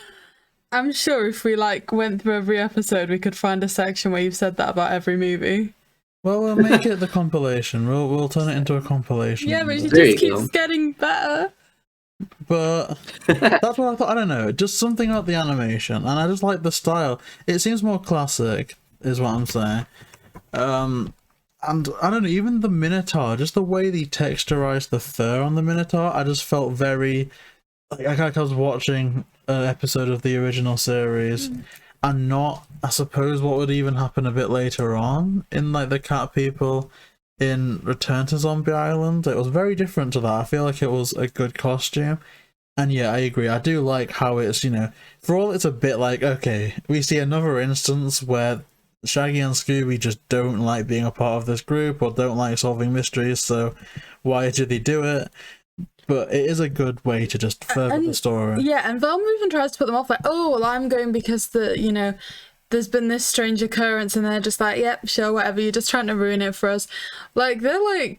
I'm sure if we like went through every episode, we could find a section where you've said that about every movie. Well, we'll make it the compilation. We'll turn it into a compilation. Yeah, but she There just you keeps go. getting better. But that's what I thought. I don't know, just something about the animation, and I just like the style. It seems more classic, is what I'm saying. And I don't know, even the Minotaur, just the way they texturized the fur on the Minotaur, I just felt very like I was watching an episode of the original series, and not, I suppose, what would even happen a bit later on in like the cat people in Return to Zombie Island. It was very different to that. I feel like it was a good costume. And yeah, I agree. I do like how it's, you know, for all it's a bit like, okay, we see another instance where Shaggy and Scooby just don't like being a part of this group or don't like solving mysteries, so why did they do it? But it is a good way to just further the story. Yeah, and Velma even tries to put them off like, oh, well, I'm going because there's been this strange occurrence, and they're just like, yep, sure, whatever, you're just trying to ruin it for us. Like, they're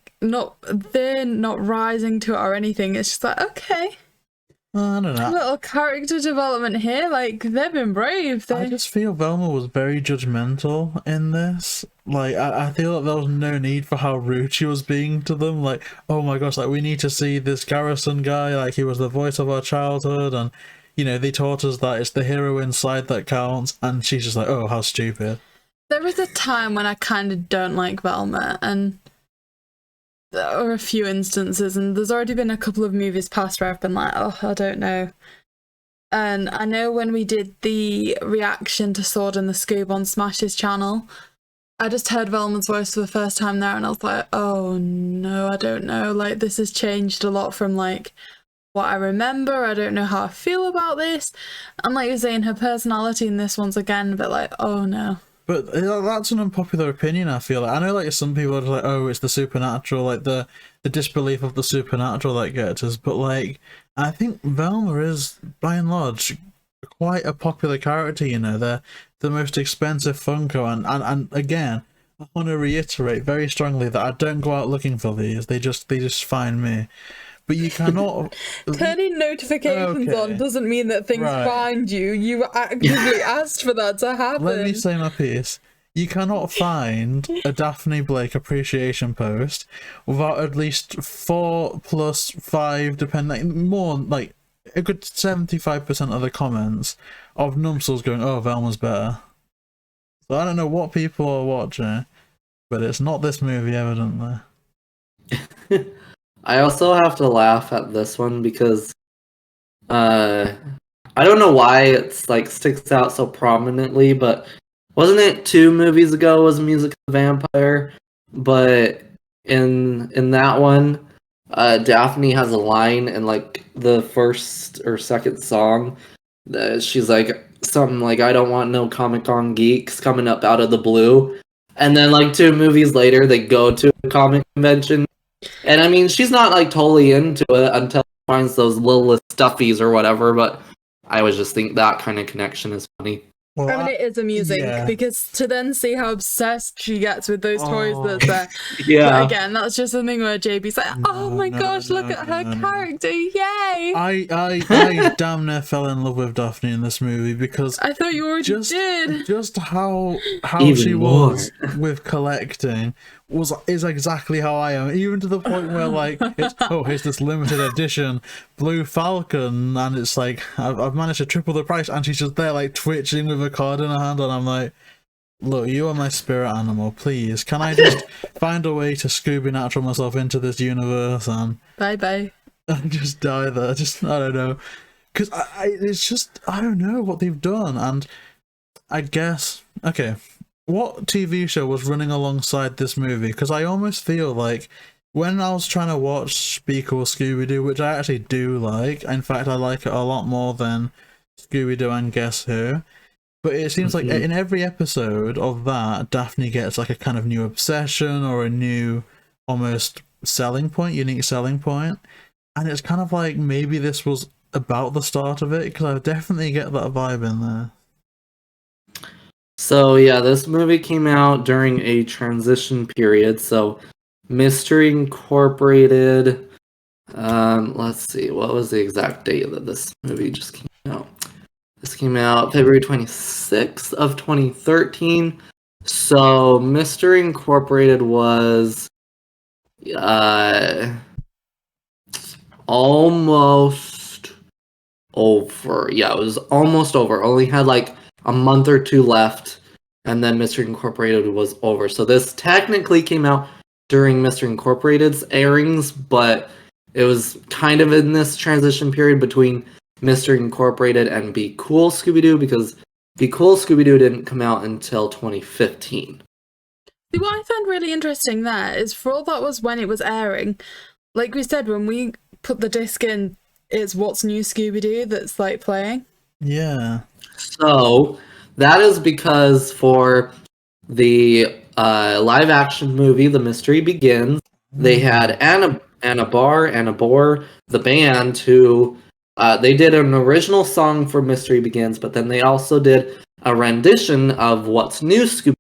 not rising to it or anything. It's just like, okay. I don't know. Little character development here, like, they've been brave. I just feel Velma was very judgmental in this. Like, I feel like there was no need for how rude she was being to them. Like, oh my gosh, like, we need to see this Garrison guy, like, he was the voice of our childhood, and, you know, they taught us that it's the hero inside that counts, and she's just like, oh, how stupid. There is a time when I kind of don't like Velma, and there are a few instances, and there's already been a couple of movies past where I've been like, oh, I don't know. And I know when we did the reaction to Sword and the Scoob on smASH's channel, I just heard Velma's voice for the first time there and I was like, oh no, I don't know. Like, this has changed a lot from like what I remember. I don't know how I feel about this. And like you're saying, her personality in this one's again a bit like, oh no. But that's an unpopular opinion, I feel. I know, like, some people are like, oh, it's the supernatural, like, the disbelief of the supernatural that gets us, but, like, I think Velma is, by and large, quite a popular character, you know. They're the most expensive Funko, and again, I want to reiterate very strongly that I don't go out looking for these, they just find me. But you cannot... Turning notifications on doesn't mean that things find you. You actively asked for that to happen. Let me say my piece. You cannot find a Daphne Blake appreciation post without at least 4 plus 5, depending, more, like, a good 75% of the comments of Numsels going, oh, Velma's better. So I don't know what people are watching, but it's not this movie, evidently. I also have to laugh at this one because I don't know why it's like sticks out so prominently, but wasn't it 2 movies ago was Music of the Vampire? But in that one, Daphne has a line in like the first or second song that she's like something like, I don't want no Comic-Con geeks coming up out of the blue. And then like 2 movies later they go to a comic convention. And I mean, she's not like totally into it until she finds those little stuffies or whatever, but I always just think that kind of connection is funny. Well, I mean, it is amusing because to then see how obsessed she gets with those toys that's there. Yeah. But again, that's just something where JB's like, oh my gosh, look at her character, yay! I damn near fell in love with Daphne in this movie because I thought you already did. Just how Even she more. was with collecting is exactly how I am, even to the point where like here's this limited edition Blue Falcon and it's like I've managed to triple the price and she's just there like twitching with a card in her hand and I'm like, look, you are my spirit animal, please can I just find a way to Scooby natural myself into this universe and bye just die there. Just I don't know, because it's just I don't know what they've done. And I guess okay, what TV show was running alongside this movie? Because I almost feel like when I was trying to watch Speak or Scooby-Doo, which I actually do like, in fact I like it a lot more than Scooby-Doo and Guess Who, but it seems like in every episode of that, Daphne gets like a kind of new obsession or a new almost selling point, unique selling point, and it's kind of like maybe this was about the start of it, because I definitely get that vibe in there. So yeah, this movie came out during a transition period. So Mystery Incorporated, let's see, what was the exact date that this movie just came out? This came out February 26th of 2013. So Mystery Incorporated was almost over. Yeah, it was almost over. Only had like a month or 2 left, and then Mystery Incorporated was over. So this technically came out during Mystery Incorporated's airings, but it was kind of in this transition period between Mystery Incorporated and Be Cool Scooby-Doo, because Be Cool Scooby-Doo didn't come out until 2015. See, what I found really interesting there is for all that was when it was airing, like we said, when we put the disc in, it's What's New Scooby-Doo that's like playing. Yeah. So that is because for the live action movie, The Mystery Begins, they had Anna Bor, the band, who they did an original song for Mystery Begins, but then they also did a rendition of What's New Scooby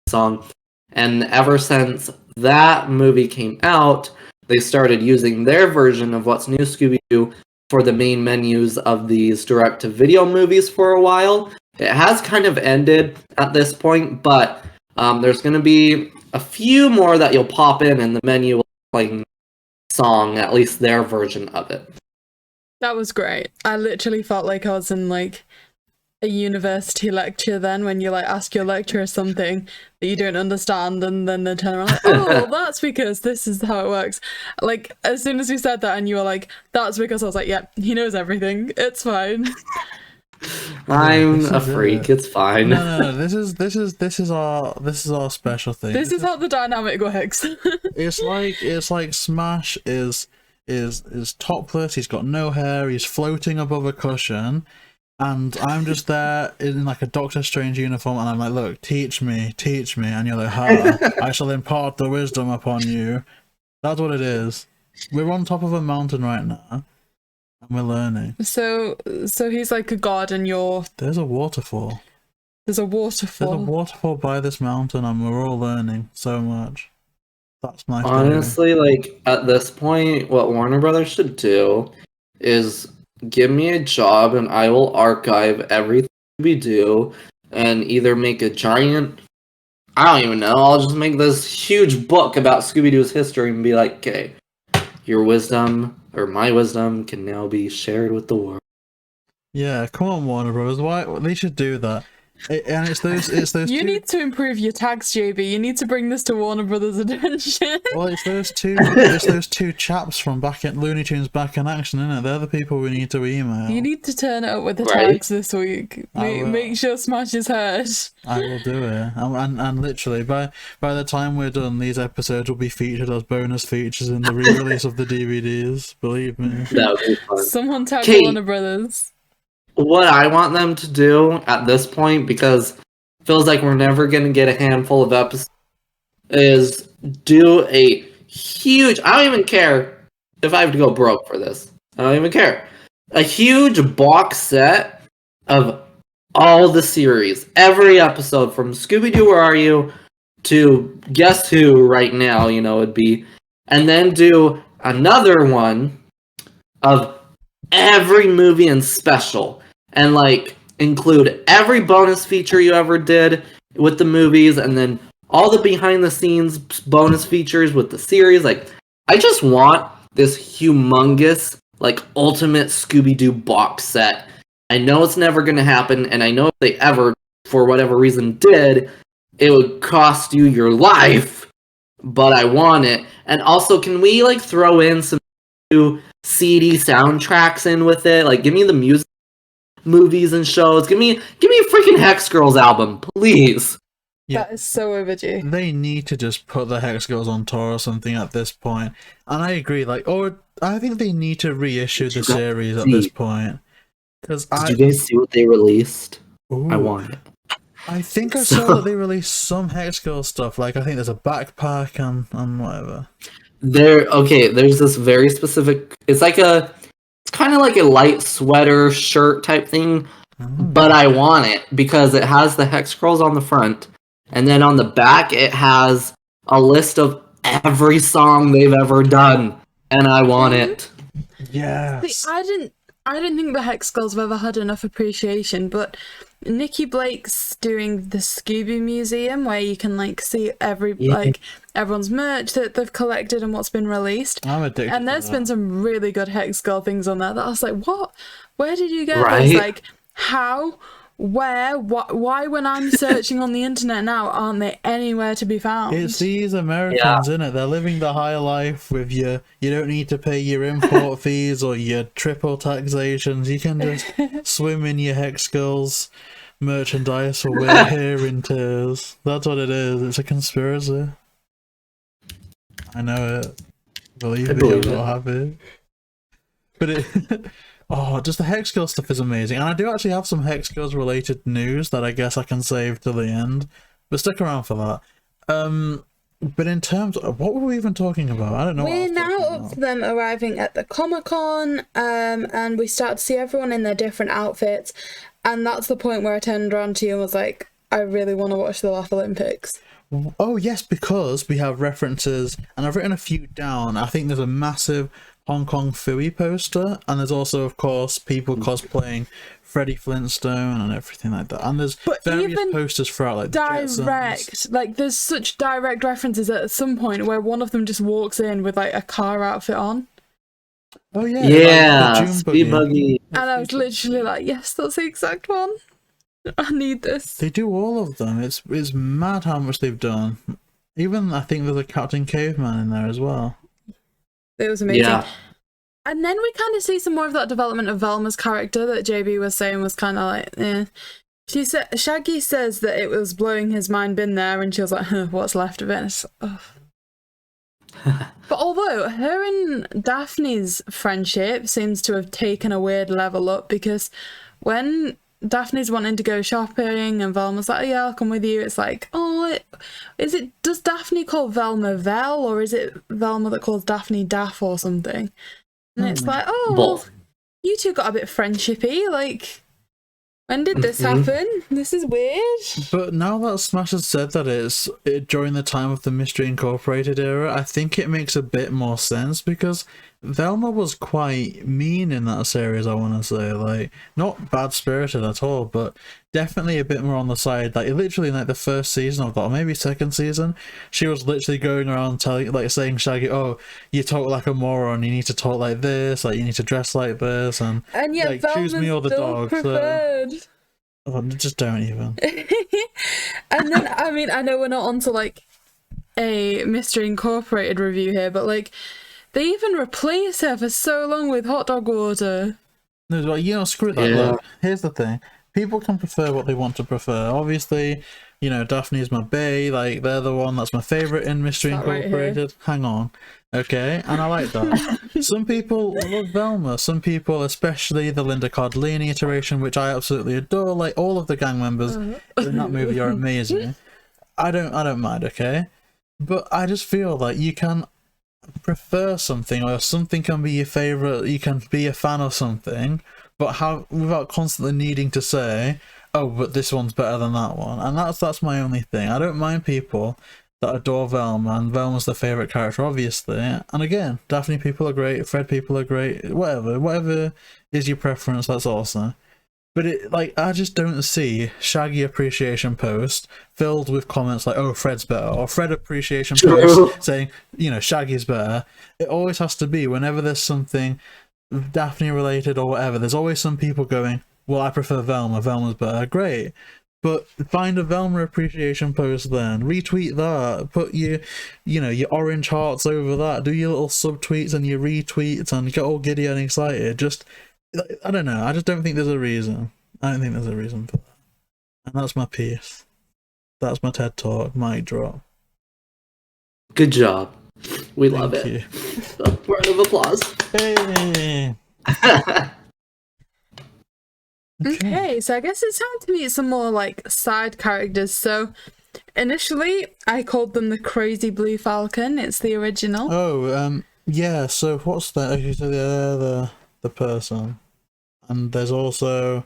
song. And ever since that movie came out, they started using their version of What's New Scooby-Doo for the main menus of these direct-to-video movies for a while. It has kind of ended at this point, but there's going to be a few more that you'll pop in and the menu will play the song, at least their version of it. That was great. I literally felt like I was in like a university lecture then, when you like ask your lecturer something that you don't understand, and then they turn around like, oh, well, that's because this is how it works. Like, as soon as you said that and you were like, that's because, I was like, yeah, he knows everything, it's fine. I'm a freak. It's fine. No. This is our special thing. This is how the dynamic works. It's like smASH is topless. He's got no hair. He's floating above a cushion, and I'm just there in like a Doctor Strange uniform, and I'm like, look, teach me, and you're like, ha, I shall impart the wisdom upon you. That's what it is. We're on top of a mountain right now, and we're learning. So he's like a god, and There's a waterfall. There's a waterfall. There's a waterfall by this mountain, and we're all learning so much. That's my Honestly, like, at this point, what Warner Brothers should do is give me a job and I will archive everything we do and either make a giant, I don't even know, I'll just make this huge book about Scooby-Doo's history and be like, okay, your wisdom, or my wisdom, can now be shared with the world. Yeah, come on, Warner Brothers. Why they should do that? And it's those. You need to improve your tags, JayBee. You need to bring this to Warner Brothers' attention. Well, it's those two. It's those two chaps from back in Looney Tunes Back in Action, isn't it? They're the people we need to email. You need to turn it up with the Right. tags this week. Make sure Smash is heard. I will do it, and literally by the time we're done, these episodes will be featured as bonus features in the re-release of the DVDs. Believe me. That would be fun. Someone tag Kate. Warner Brothers. What I want them to do at this point, because it feels like we're never going to get a handful of episodes, is do a huge, I don't even care if I have to go broke for this. I don't even care. A huge box set of all the series. Every episode from Scooby-Doo Where Are You to Guess Who right now, you know, would be. And then do another one of every movie and special. And, like, include every bonus feature you ever did with the movies, and then all the behind-the-scenes bonus features with the series. Like, I just want this humongous, like, ultimate Scooby-Doo box set. I know it's never going to happen, and I know if they ever, for whatever reason, did, it would cost you your life, but I want it. And also, can we, like, throw in some new CD soundtracks in with it? Like, give me the music, movies and shows. Give me a freaking Hex Girls album, please. Yeah. That is so overdue. They need to just put the Hex Girls on tour or something at this point. And I agree, like, or I think they need to reissue the series at this point. Because Did you guys see what they released? Ooh. I want it. I think I saw that they released some Hex Girls stuff. Like, I think there's a backpack and whatever. There's this very specific, it's kind of like a light sweater shirt type thing, but I want it because it has the Hex Scrolls on the front, and then on the back it has a list of every song they've ever done, and I want it. Yes. See, I didn't think the Hex Girls have ever had enough appreciation, but Nikki Blake's doing the Scooby Museum, where you can like see everyone's merch that they've collected and what's been released. I'm addicted. And there's been some really good Hex Girl things on there that I was like, what? Where did you get Right? this? Like, how? Where? Why when I'm searching on the internet now, aren't they anywhere to be found? It's these Americans, innit? They're living the high life with you don't need to pay your import fees or your triple taxations. You can just swim in your Hex Girls merchandise or wear hair in tears. That's what it is. It's a conspiracy. I know it. Believe me, I'm not happy. But it... Oh, just the Hex Girl stuff is amazing. And I do actually have some Hex Girls related news that I guess I can save till the end. But stick around for that. But in terms of... What were we even talking about? I don't know. We're now up to them arriving at the Comic-Con, and we start to see everyone in their different outfits. And that's the point where I turned around to you and was like, I really want to watch the Laugh Olympics. Oh, yes, because we have references, and I've written a few down. I think there's a massive Hong Kong Phooey poster, and there's also, of course, people cosplaying Freddie Flintstone and everything like that. And there's various posters throughout, like direct, like there's such direct references at some point where one of them just walks in with like a car outfit on. Oh yeah, yeah, like the June Speed Buggy. And I was literally like, yes, that's the exact one. I need this. They do all of them. It's mad how much they've done. Even I think there's a Captain Caveman in there as well. It was amazing. Yeah. And then we kind of see some more of that development of Velma's character that JayBee was saying was kind of like, eh. She said Shaggy says that it was blowing his mind being there, and she was like, huh, what's left of it? And it's, ugh. But although her and Daphne's friendship seems to have taken a weird level up, because when Daphne's wanting to go shopping and Velma's like, oh, yeah, I'll come with you, it's like, oh, does Daphne call Velma Vel, or is it Velma that calls Daphne Daff or something? And it's like, oh, well, you two got a bit friendshipy, like, when did this happen? This is weird. But now that Smash has said that it's during the time of the Mystery Incorporated era, I think it makes a bit more sense, because Velma was quite mean in that series, I want to say. Like, not bad-spirited at all, but definitely a bit more on the side. Like, literally in like the first season of that, or maybe second season, she was literally going around telling, like, saying Shaggy, oh, you talk like a moron, you need to talk like this, like, you need to dress like this, and yet like, Velma's choose me or the still dog. preferred. So... Oh, just don't even. And then, I mean, I know we're not onto like a Mystery Incorporated review here, but like, they even replace her for so long with hot dog water. No, like, you know, screw that. Yeah. Look, here's the thing. People can prefer what they want to prefer. Obviously, you know, Daphne's my bae, like, they're the one that's my favourite in Mystery That right Incorporated. here. Hang on. Okay, and I like that. Some people love Velma. Some people, especially the Linda Cardellini iteration, which I absolutely adore. Like, all of the gang members in that movie are amazing. I don't mind, okay? But I just feel like you can prefer something, or something can be your favourite, you can be a fan of something, but without constantly needing to say, oh, but this one's better than that one. And that's my only thing. I don't mind people that adore Velma, and Velma's their favourite character, obviously. And again, Daphne people are great, Fred people are great, whatever is your preference, that's awesome. But I just don't see Shaggy appreciation post filled with comments like, oh, Fred's better, or Fred appreciation post saying, you know, Shaggy's better. It always has to be, whenever there's something Daphne related or whatever, there's always some people going, well, I prefer Velma, Velma's better. Great. But find a Velma appreciation post then. Retweet that. Put your orange hearts over that. Do your little subtweets and your retweets and get all giddy and excited. Just, I don't know. I just don't think there's a reason. I don't think there's a reason for that. And that's my piece. That's my TED Talk. Mic drop. Good job. We love Thank it. you. Round of applause. Hey! Okay, so I guess it's time to meet some more like side characters. So initially I called them the Crazy Blue Falcon. It's the original. Oh, yeah, so what's that? Okay, so they're the person. And there's also,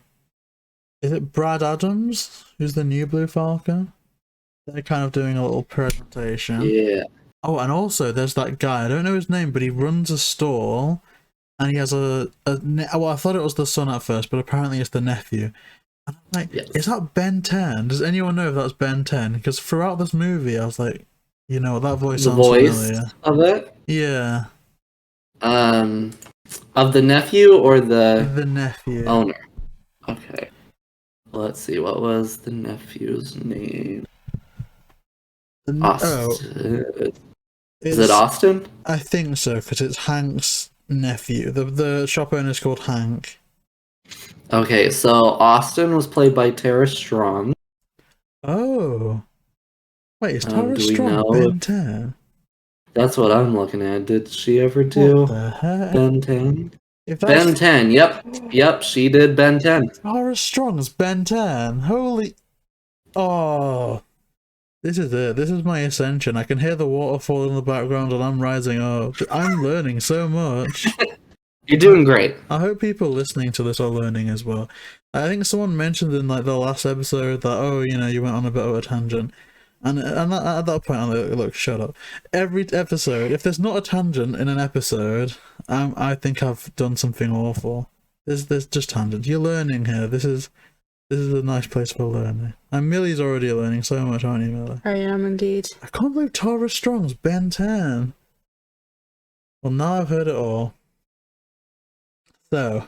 is it Brad Adams, who's the new Blue Falcon? They're kind of doing a little presentation. Yeah. Oh, and also there's that guy, I don't know his name, but he runs a stall, and he has well, I thought it was the son at first, but apparently it's the nephew. And I'm like, Yes. Is that Ben 10? Does anyone know if that's Ben 10? Because throughout this movie, I was like, you know, that voice The sounds voice familiar. of it? Yeah. Of the nephew or the nephew. owner? Okay. Let's see, what was the nephew's name? Austin. Is it Austin? I think so, because it's Hank's nephew. The shop owner's called Hank. Okay, so Austin was played by Tara Strong. Oh. Wait, is Tara do we Strong know Ben 10? That's what I'm looking at. Did she ever do What the heck? Ben 10? If that's Ben 10, yep, she did Ben 10. Tara Strong's Ben 10. Holy... Oh... This is it. This is my ascension. I can hear the waterfall in the background and I'm rising up. I'm learning so much. You're doing great. I hope people listening to this are learning as well. I think someone mentioned in like the last episode that, oh, you know, you went on a bit of a tangent. And at that point, I'm like, look, shut up. Every episode, if there's not a tangent in an episode, I think I've done something awful. There's just tangents. You're learning here. This is a nice place for learning. And Milly's already learning so much, aren't you, Milly? I am indeed. I can't believe Tara Strong's Ben 10. Well, now I've heard it all. So,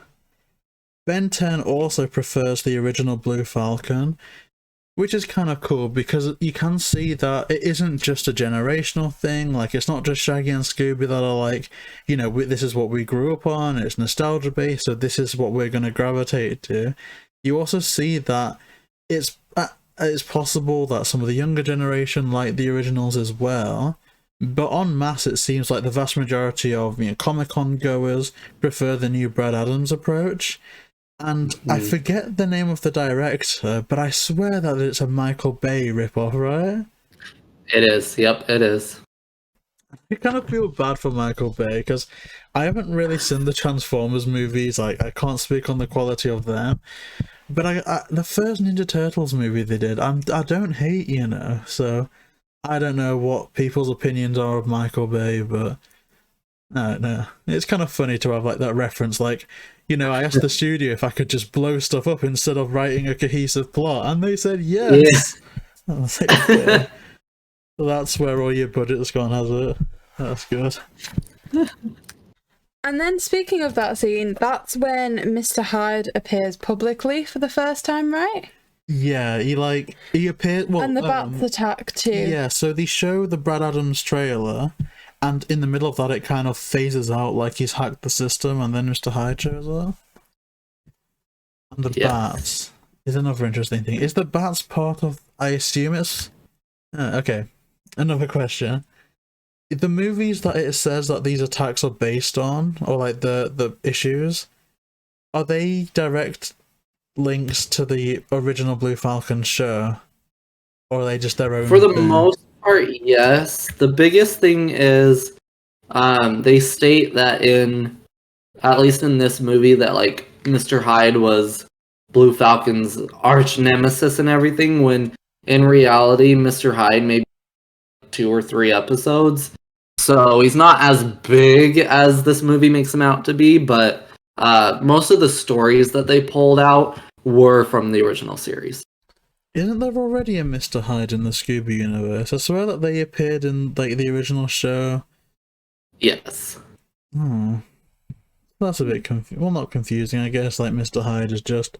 Ben 10 also prefers the original Blue Falcon, which is kind of cool because you can see that it isn't just a generational thing. Like, it's not just Shaggy and Scooby that are like, you know, this is what we grew up on, it's nostalgia based, so this is what we're going to gravitate to. You also see that it's possible that some of the younger generation like the originals as well. But en masse, it seems like the vast majority of Comic-Con goers prefer the new Brad Adams approach. And I forget the name of the director, but I swear that it's a Michael Bay ripoff, right? It is. Yep, it is. I kind of feel bad for Michael Bay because I haven't really seen the Transformers movies. Like, I can't speak on the quality of them. But the first Ninja Turtles movie they did, I don't hate, so I don't know what people's opinions are of Michael Bay, but I don't know. It's kind of funny to have like that reference, like, I asked the studio if I could just blow stuff up instead of writing a cohesive plot, and they said yes. Yeah. I was like, okay. So that's where all your budget's gone, has it? That's good. And then speaking of that scene, that's when Mr. Hyde appears publicly for the first time, right? Yeah, he appeared. Well, and the bats attack too. Yeah, so they show the Brad Adams trailer, and in the middle of that, it kind of phases out like he's hacked the system, and then Mr. Hyde shows up. And the bats is another interesting thing. Is the bats part of? I assume it's. Okay, another question. The movies that it says that these attacks are based on, or like the issues, are they direct links to the original Blue Falcon show, or are they just their own? For the most part, yes. The biggest thing is they state that at least in this movie, that like Mr. Hyde was Blue Falcon's arch nemesis and everything, when in reality Mr. Hyde maybe 2 or 3 episodes. So he's not as big as this movie makes him out to be, but most of the stories that they pulled out were from the original series. Isn't there already a Mr. Hyde in the Scooby universe? I swear that they appeared in like the original show. Yes. That's a bit well, not confusing, I guess. Like, Mr. Hyde is just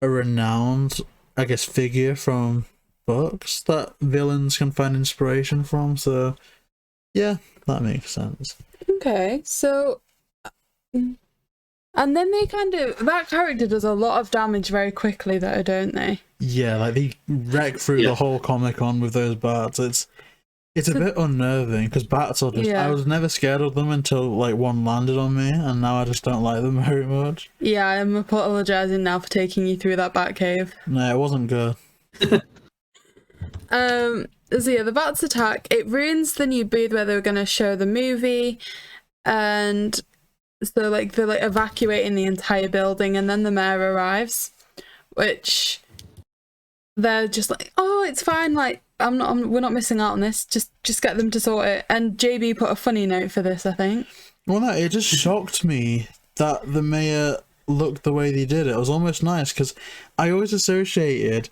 a renowned, I guess, figure from books that villains can find inspiration from, so yeah, that makes sense. Okay, so and then they that character does a lot of damage very quickly though, don't they? Yeah, like they wreck through the whole Comic-Con with those bats. It's a bit unnerving because bats are just. I was never scared of them until like one landed on me, and now I just don't like them very much. Yeah, I'm apologizing now for taking you through that bat cave. No, it wasn't good. So yeah, the bats attack. It ruins the new booth where they were going to show the movie, and so like they're like evacuating the entire building, and then the mayor arrives, which they're just like, oh, it's fine, like we're not missing out on this. Just get them to sort it. And JayBee put a funny note for this, I think. Well, no, it just shocked me that the mayor looked the way they did. It was almost nice because I always associated,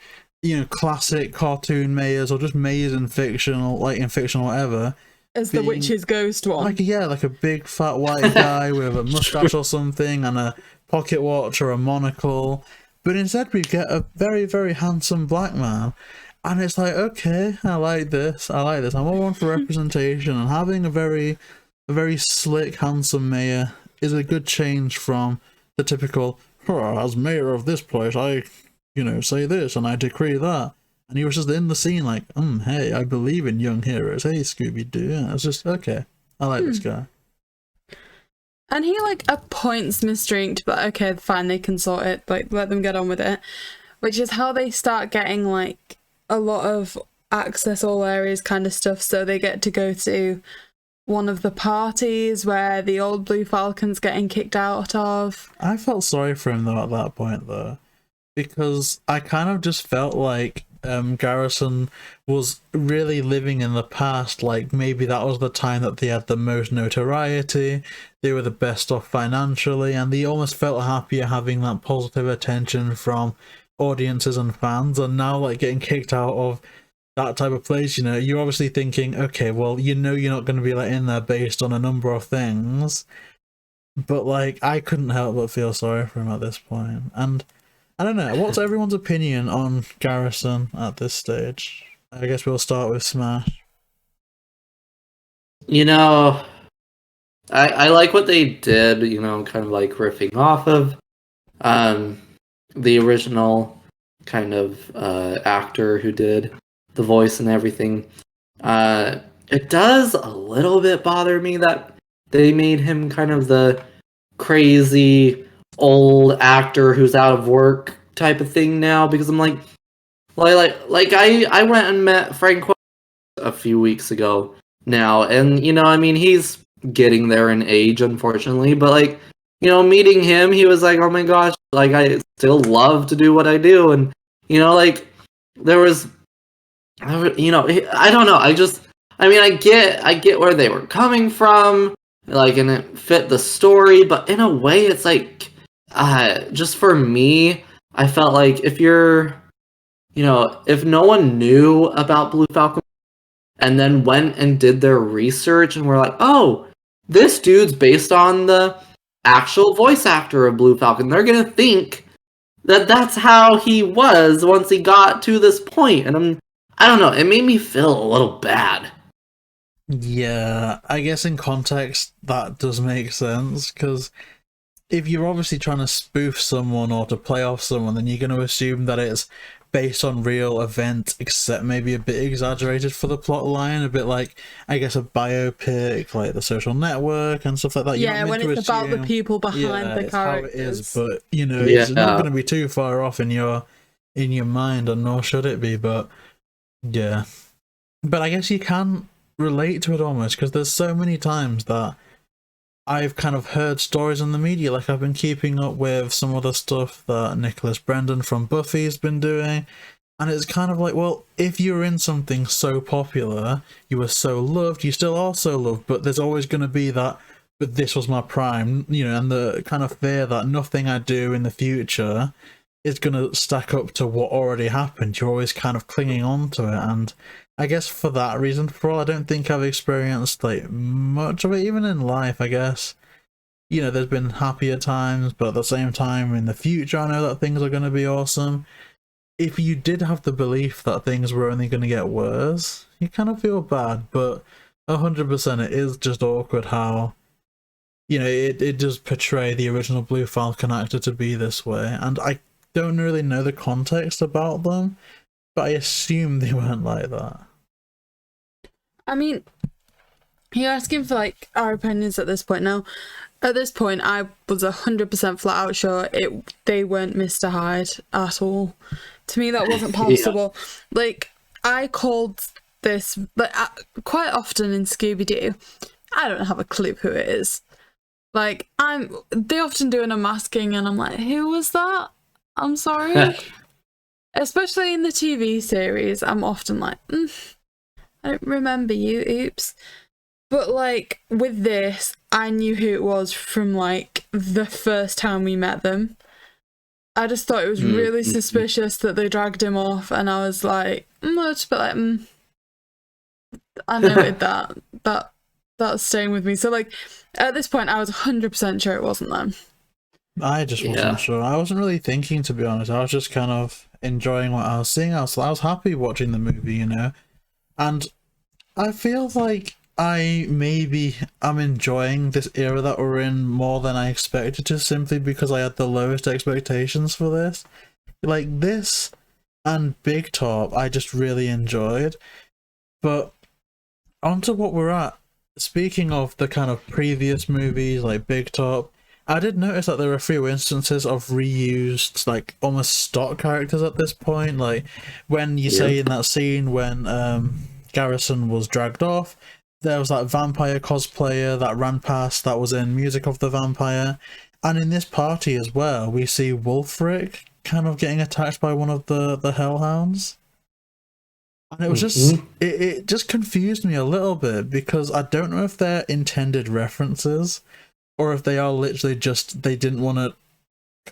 classic cartoon mayors or just mayors in fiction or whatever, as the witch's ghost one. Like a big fat white guy with a mustache or something and a pocket watch or a monocle. But instead we get a very, very handsome black man. And it's like, okay, I like this. I'm all one for representation, and having a very slick, handsome mayor is a good change from the typical, as mayor of this place, I say this and I decree that. And he was just in the scene like, hey, I believe in young heroes. Hey, Scooby Doo. And it's just, okay, I like this guy. And he like appoints Mr. Ink, but okay, fine, they can sort it. Like, let them get on with it. Which is how they start getting like a lot of access all areas kind of stuff. So they get to go to one of the parties where the old Blue Falcon's getting kicked out of. I felt sorry for him though at that point though, because I kind of just felt like Garrison was really living in the past. Like, maybe that was the time that they had the most notoriety, they were the best off financially, and they almost felt happier having that positive attention from audiences and fans. And now, like, getting kicked out of that type of place, you're obviously thinking, okay, well, you're not going to be like in there based on a number of things. but like I couldn't help but feel sorry for him at this point. And I don't know, what's everyone's opinion on Garrison at this stage? I guess we'll start with Smash. You know, I like what they did, you know, kind of like riffing off of the original kind of actor who did the voice and everything. It does a little bit bother me that they made him kind of the crazy old actor who's out of work type of thing now, because I'm like I went and met Frank a few weeks ago now, and you know, I mean, he's getting there in age, unfortunately, but like, you know, meeting him, he was like, oh my gosh, like I still love to do what I do, and you know, like there was, you know, I don't know, I mean, I get where they were coming from, like, and it fit the story, but in a way, it's like, just for me, I felt like if you're, you know, if no one knew about Blue Falcon and then went and did their research and were like, oh, this dude's based on the actual voice actor of Blue Falcon, they're gonna think that that's how he was once he got to this point, and I don't know, it made me feel a little bad. Yeah, I guess in context that does make sense, because if you're obviously trying to spoof someone or to play off someone, then you're going to assume that it's based on real events, except maybe a bit exaggerated for the plot line, a bit like, I guess, a biopic, like The Social Network and stuff like that. Yeah, when it's about the people behind the characters. How it is, but you know, it's not going to be too far off in your mind, and nor should it be. But yeah, but I guess you can relate to it almost, because there's so many times that I've kind of heard stories in the media, like I've been keeping up with some of the stuff that Nicholas Brendan from Buffy's been doing, and it's kind of like, well, if you're in something so popular, you were so loved, you still are so loved, but there's always going to be that, but this was my prime, you know, and the kind of fear that nothing I do in the future is going to stack up to what already happened. You're always kind of clinging on to it, and I guess for that reason, for all, I don't think I've experienced like much of it, even in life, I guess. You know, there's been happier times, but at the same time, in the future, I know that things are going to be awesome. If you did have the belief that things were only going to get worse, you kind of feel bad, but 100% it is just awkward how, you know, it does portray the original Blue Falcon actor to be this way, and I don't really know the context about them, but I assume they weren't like that. I mean, you're asking for like our opinions at this point. Now, at this point, I was 100% flat out sure they weren't Mr. Hyde at all. To me, that wasn't possible. Yeah. Like, I called this, like, quite often in Scooby Doo, I don't have a clue who it is. Like, they often do an unmasking, and I'm like, who was that? I'm sorry. Especially in the TV series, I'm often like, I don't remember you, oops. But like with this, I knew who it was from like the first time we met them. I just thought it was really suspicious that they dragged him off, and I was like, just a bit like, I noted that's staying with me. So like at this point, I was 100% sure it wasn't them. I just wasn't sure. I wasn't really thinking, to be honest. I was just kind of enjoying what I was seeing. I was happy watching the movie, you know. And I feel like I'm enjoying this era that we're in more than I expected to, simply because I had the lowest expectations for this. Like this and Big Top, I just really enjoyed. But onto what we're at. Speaking of the kind of previous movies like Big Top, I did notice that there are a few instances of reused, like, almost stock characters at this point. Like, when you say in that scene when Garrison was dragged off, there was that vampire cosplayer that ran past that was in Music of the Vampire. And in this party as well, we see Wulfric kind of getting attacked by one of the hellhounds. And it was just, it just confused me a little bit, because I don't know if they're intended references, or if they are literally just, they didn't want to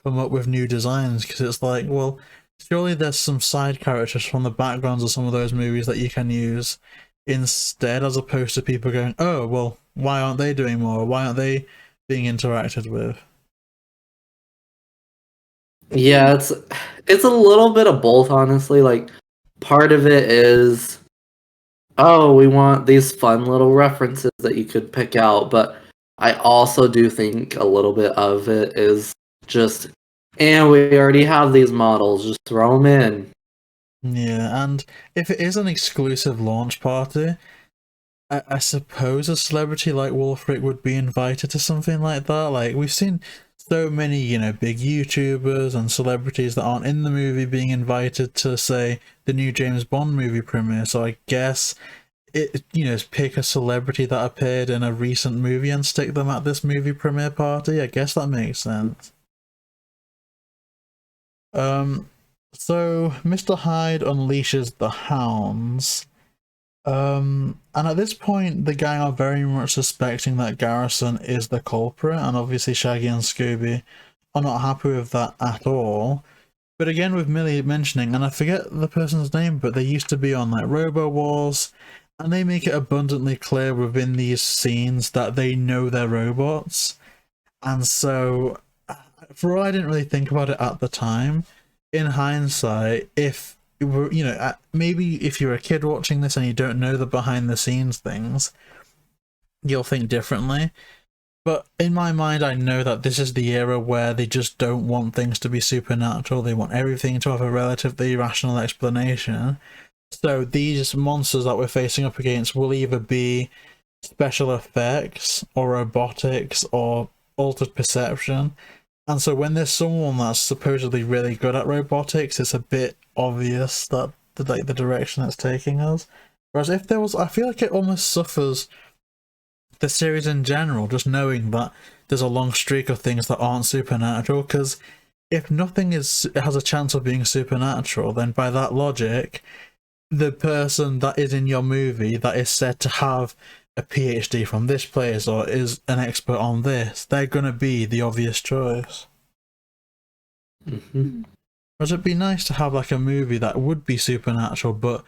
come up with new designs, because it's like, well, surely there's some side characters from the backgrounds of some of those movies that you can use instead, as opposed to people going, oh, well, why aren't they doing more? Why aren't they being interacted with? Yeah, it's a little bit of both, honestly. Like, part of it is, oh, we want these fun little references that you could pick out, but I also do think a little bit of it is just, and we already have these models, just throw them in. Yeah, and if it is an exclusive launch party, I suppose a celebrity like Wolfric would be invited to something like that. Like, we've seen so many, you know, big YouTubers and celebrities that aren't in the movie being invited to, say, the new James Bond movie premiere. So I guess it, you know, pick a celebrity that appeared in a recent movie and stick them at this movie premiere party. I guess that makes sense. So Mr. Hyde unleashes the hounds. And at this point, the gang are very much suspecting that Garrison is the culprit, and obviously Shaggy and Scooby are not happy with that at all. But again, with Millie mentioning, and I forget the person's name, but they used to be on like Robo Wars, and they make it abundantly clear within these scenes that they know they're robots. And so, for all I didn't really think about it at the time, in hindsight, if you know, maybe if you're a kid watching this and you don't know the behind the scenes things, you'll think differently. But in my mind, I know that this is the era where they just don't want things to be supernatural. They want everything to have a relatively rational explanation. So these monsters that we're facing up against will either be special effects or robotics or altered perception. And so when there's someone that's supposedly really good at robotics, it's a bit obvious that the direction it's taking us. Whereas if there was, I feel like it almost suffers the series in general, just knowing that there's a long streak of things that aren't supernatural, because if nothing has a chance of being supernatural, then by that logic, the person that is in your movie that is said to have a PhD from this place or is an expert on this, they're going to be the obvious choice. Mm-hmm. Whereas it'd be nice to have like a movie that would be supernatural, but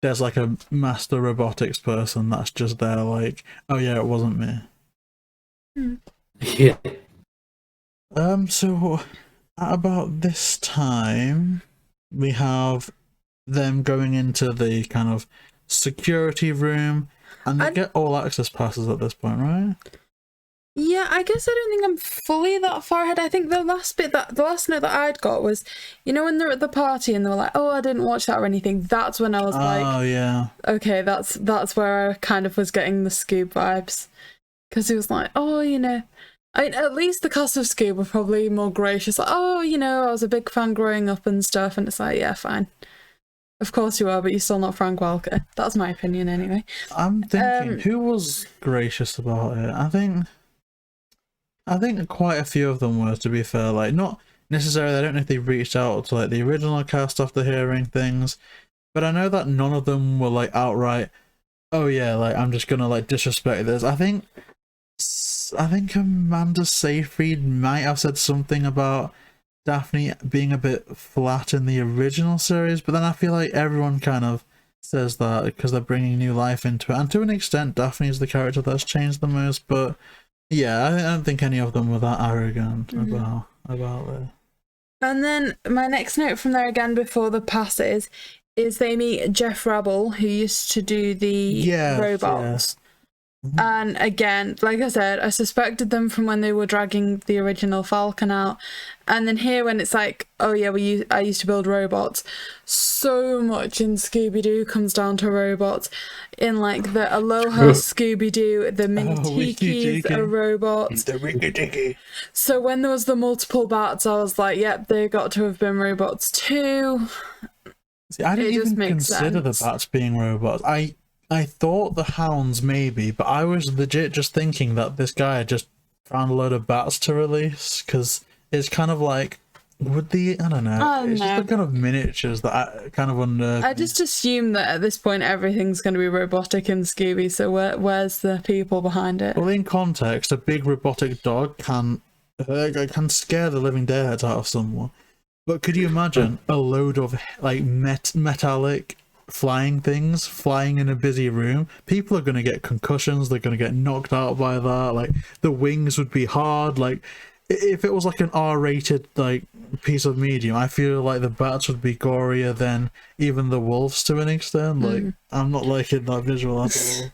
there's like a master robotics person that's just there like, oh yeah, it wasn't me. Yeah. So at about this time, we have them going into the kind of security room, and they get all access passes at this point, right? Yeah, I guess I don't think I'm fully that far ahead. I think the last note that I'd got was, you know, when they're at the party and they were like, oh, I didn't watch that or anything. That's when I was like, oh yeah, okay, that's where I kind of was getting the Scoob vibes, because he was like, oh, you know, I mean, at least the cast of Scoob were probably more gracious, like, oh, you know, I was a big fan growing up and stuff, and it's like, yeah, fine. Of course you are, but you're still not Frank Welker. That's my opinion anyway. I'm thinking, who was gracious about it? I think quite a few of them were, to be fair. Like, not necessarily, I don't know if they reached out to like the original cast after hearing things, but I know that none of them were like outright, oh yeah, like I'm just gonna like disrespect this. I think Amanda Seyfried might have said something about Daphne being a bit flat in the original series, but then I feel like everyone kind of says that because they're bringing new life into it, and to an extent Daphne is the character that's changed the most, but yeah, I don't think any of them were that arrogant about it. And then my next note from there again before the passes is they meet Jeff Rabel, who used to do the robots. And again, like I said, I suspected them from when they were dragging the original Falcon out, and then here when it's like, oh yeah, I used to build robots. So much in Scooby-Doo comes down to robots. In like the Aloha Scooby-Doo, the Mini-Tikis are robots. So when there was the multiple bats, I was like, yep, they got to have been robots too. See, I didn't even consider the bats being robots. I thought the hounds maybe, but I was legit just thinking that this guy had just found a load of bats to release, because it's kind of like, would the, I don't know, it's just the kind of miniatures that I kind of unnerved me. I just assume that at this point everything's going to be robotic in Scooby, so where's the people behind it? Well, in context, a big robotic dog can scare the living daylights out of someone. But could you imagine a load of like metallic flying things flying in a busy room, people are going to get concussions, they're going to get knocked out by that. Like, the wings would be hard. Like, if it was like an R-rated like piece of medium, I feel like the bats would be gorier than even the wolves to an extent. Like, I'm not liking that visual at all.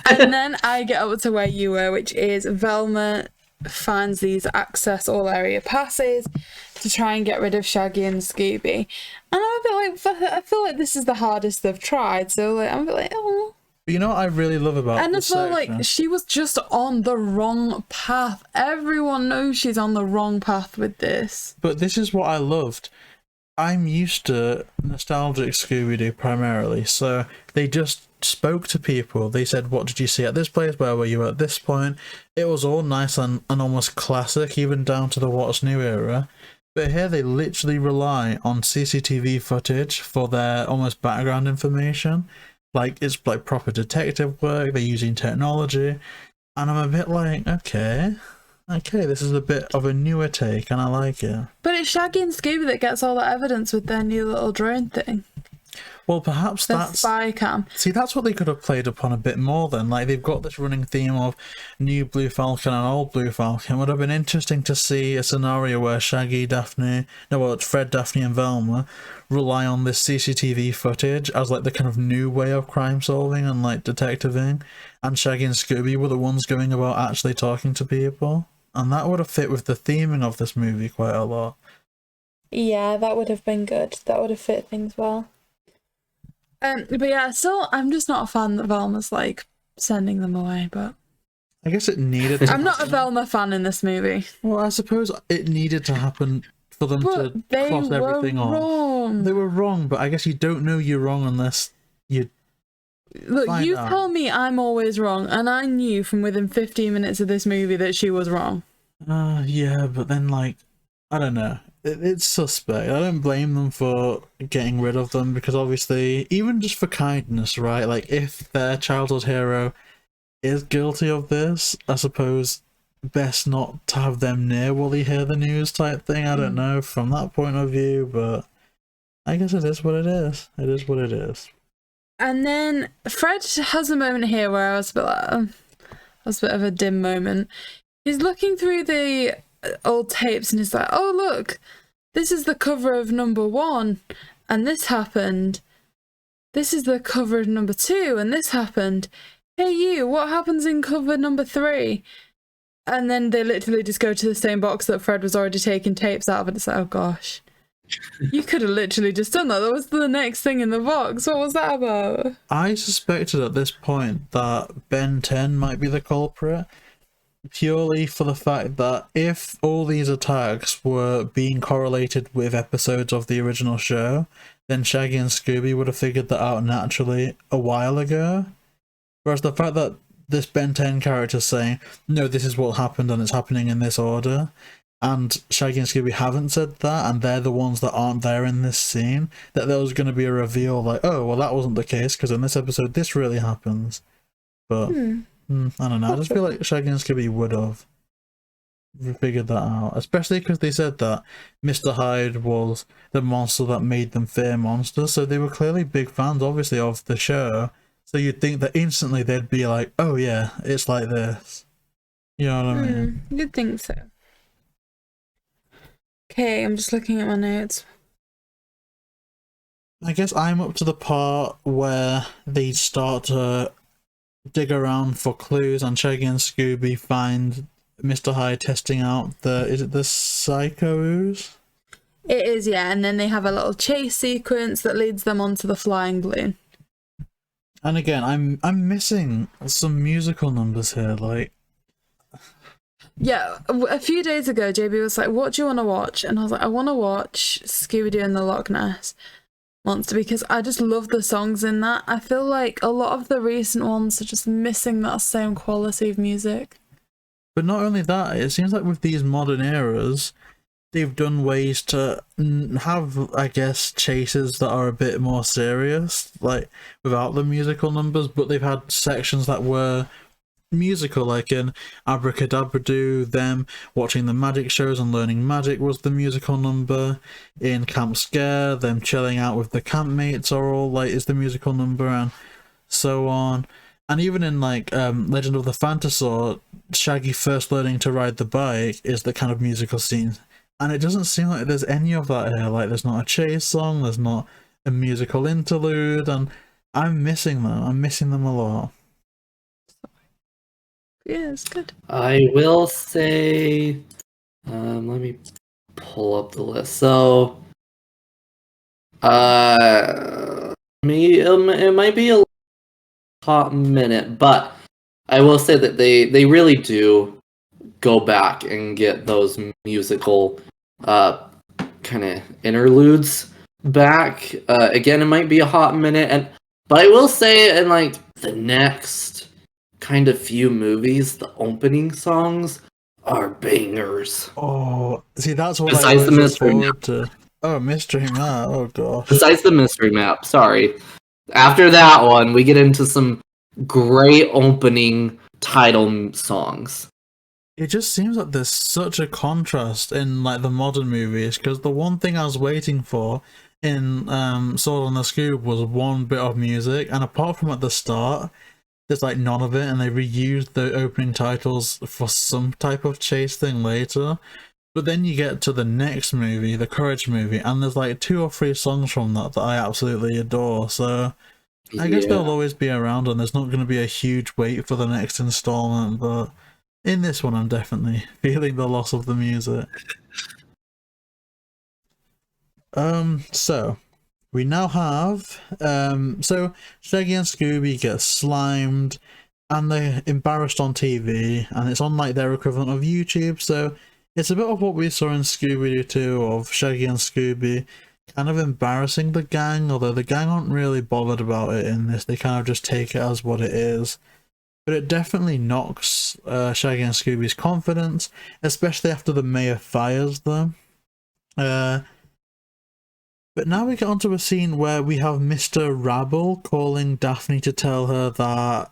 And then I get up to where you were, which is Velma finds these access all area passes to try and get rid of Shaggy and Scooby. And I'm a bit like, I feel like this is the hardest they've tried. So like, I'm a bit like, oh. But you know what I really love about And this as well, section? like, she was just on the wrong path. Everyone knows she's on the wrong path with this. But this is what I loved. I'm used to nostalgic Scooby-Doo primarily, so they just spoke to people. They said, what did you see at this place? Where were you at this point? It was all nice and almost classic, even down to the What's New era. But here they literally rely on CCTV footage for their almost background information. Like, it's like proper detective work, they're using technology, and I'm a bit like, okay, this is a bit of a newer take, and I like it. But it's Shaggy and Scooby that gets all that evidence with their new little drone thing. Well, perhaps The that's... spy cam. See, that's what they could have played upon a bit more then. Like, they've got this running theme of new Blue Falcon and old Blue Falcon. It would have been interesting to see a scenario where Shaggy, Fred, Daphne and Velma rely on this CCTV footage as like the kind of new way of crime solving and like detectiving, and Shaggy and Scooby were the ones going about actually talking to people. And that would have fit with the theming of this movie quite a lot. Yeah, that would have been good. That would have fit things well. But yeah, still, I'm just not a fan that Velma's like sending them away. But I guess it needed to I'm not a Velma fan in this movie. Well, I suppose it needed to happen for them But to they cross were everything off. wrong. They were wrong, but I guess you don't know you're wrong unless you... Look, find you out. tell me I'm always wrong, and I knew from within 15 minutes of this movie that she was wrong. Yeah, but then, like, I don't know. It's suspect. I don't blame them for getting rid of them, because obviously, even just for kindness, right? Like, if their childhood hero is guilty of this, I suppose best not to have them near while they hear the news type thing. I don't know from that point of view, but I guess it is what it is. It is what it is. And then Fred has a moment here where I was a bit like, that was a bit of a dim moment. He's looking through the old tapes and he's like, oh look, this is the cover of #1 and this happened. This is the cover of #2 and this happened. Hey you, what happens in cover #3? And then they literally just go to the same box that Fred was already taking tapes out of, and it's like, oh gosh. You could have literally just done that. That was the next thing in the box. What was that about? I suspected at this point that Ben 10 might be the culprit, purely for the fact that if all these attacks were being correlated with episodes of the original show, then Shaggy and Scooby would have figured that out naturally a while ago. Whereas the fact that this Ben 10 character is saying, no, this is what happened and it's happening in this order, and Shaggy and Scooby haven't said that, and they're the ones that aren't there in this scene, that there was going to be a reveal like, oh, well, that wasn't the case, because in this episode, this really happens. But, I don't know, I just feel like Shaggy and Scooby would have figured that out, especially because they said that Mr. Hyde was the monster that made them fear monsters, so they were clearly big fans, obviously, of the show, so you'd think that instantly they'd be like, oh yeah, it's like this. You know what I mean? You'd think so. Okay, I'm just looking at my notes. I guess I'm up to the part where they start to dig around for clues, and Shaggy and Scooby find Mr. Hyde testing out is it the Psycho Ooze? It is, yeah, and then they have a little chase sequence that leads them onto the flying balloon. And again, I'm missing some musical numbers here, like... Yeah, a few days ago, JayBee was like, what do you want to watch? And I was like, I want to watch Scooby-Doo and the Loch Ness Monster, because I just love the songs in that. I feel like a lot of the recent ones are just missing that same quality of music. But not only that, it seems like with these modern eras, they've done ways to have, I guess, chases that are a bit more serious, like, without the musical numbers, but they've had sections that were musical, like in Abracadabra, them watching the magic shows and learning magic was the musical number. In Camp Scare, them chilling out with the campmates are all like is the musical number, and so on. And even in like Legend of the Phantasaur, Shaggy first learning to ride the bike is the kind of musical scene. And it doesn't seem like there's any of that here. Like there's not a chase song, there's not a musical interlude, and I'm missing them. I'm missing them a lot. Yeah, it's good. I will say, let me pull up the list. So, it might be a hot minute, but I will say that they really do go back and get those musical kind of interludes back. Again, it might be a hot minute, but I will say in like the next kind of few movies, the opening songs are bangers. Oh, see, that's what Besides I the always look mystery forward map. to. Oh, mystery map. Oh gosh. Besides the mystery map, sorry. After that one, we get into some great opening title songs. It just seems like there's such a contrast in like the modern movies, because the one thing I was waiting for in Sword on the Scoob was one bit of music, and apart from at the start, there's like none of it, and they reused the opening titles for some type of chase thing later. But then you get to the next movie, the Courage movie, and there's like 2 or 3 songs from that I absolutely adore, so I guess they'll always be around, and there's not going to be a huge wait for the next installment, but in this one I'm definitely feeling the loss of the music. So we now have so Shaggy and Scooby get slimed and they're embarrassed on TV, and it's on like their equivalent of YouTube, so it's a bit of what we saw in Scooby-Doo 2 of Shaggy and Scooby kind of embarrassing the gang, although the gang aren't really bothered about it in this. They kind of just take it as what it is. But it definitely knocks Shaggy and Scooby's confidence, especially after the mayor fires them. But now we get onto a scene where we have Mr. Rabble calling Daphne to tell her that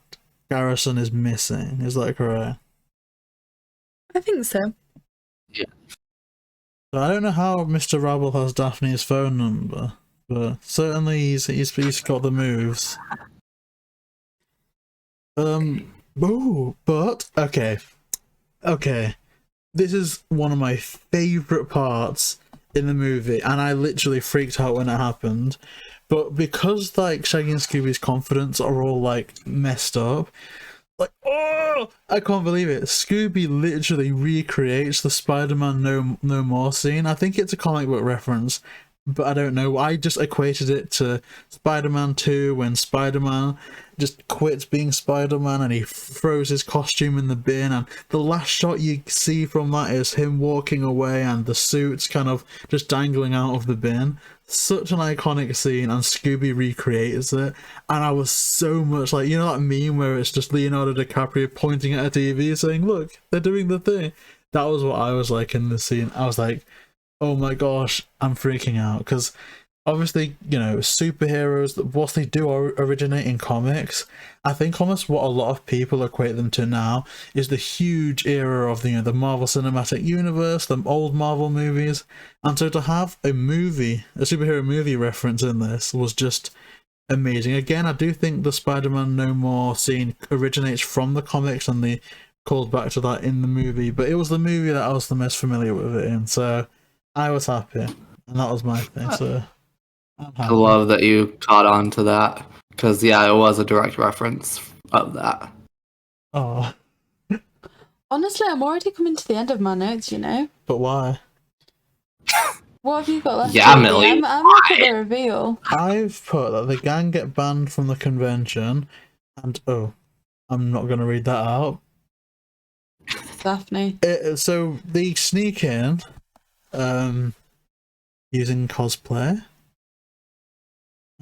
Garrison is missing. Is that correct? I think so. Yeah. So I don't know how Mr. Rabble has Daphne's phone number, but certainly he's got the moves. Oh, but okay. This is one of my favorite parts in the movie, and I literally freaked out when it happened. But because like Shaggy and Scooby's confidence are all like messed up, like, oh, I can't believe it. Scooby literally recreates the Spider-Man No More scene. I think it's a comic book reference, but I don't know. I just equated it to Spider-Man 2 when Spider-Man just quits being Spider-Man and he throws his costume in the bin, and the last shot you see from that is him walking away and the suit's kind of just dangling out of the bin. Such an iconic scene, and Scooby recreates it, and I was so much like, you know that meme where it's just Leonardo DiCaprio pointing at a TV saying, look, they're doing the thing? That was what I was like in the scene. I was like, oh my gosh, I'm freaking out, because obviously, you know, superheroes, what they do originate in comics. I think almost what a lot of people equate them to now is the huge era of the Marvel Cinematic Universe, the old Marvel movies, and so to have a superhero movie reference in this was just amazing. Again, I do think the Spider-Man No More scene originates from the comics, and they called back to that in the movie, but it was the movie that I was the most familiar with it in, so I was happy, and that was my thing, so I love that you caught on to that, because yeah, it was a direct reference of that. Oh, Honestly, I'm already coming to the end of my notes, you know? but why? What have you got left? Yeah, JayBee? Milly, I'm looking at the reveal. I've put that the gang get banned from the convention, and oh, I'm not going to read that out. Daphne. So they sneak in, using cosplay,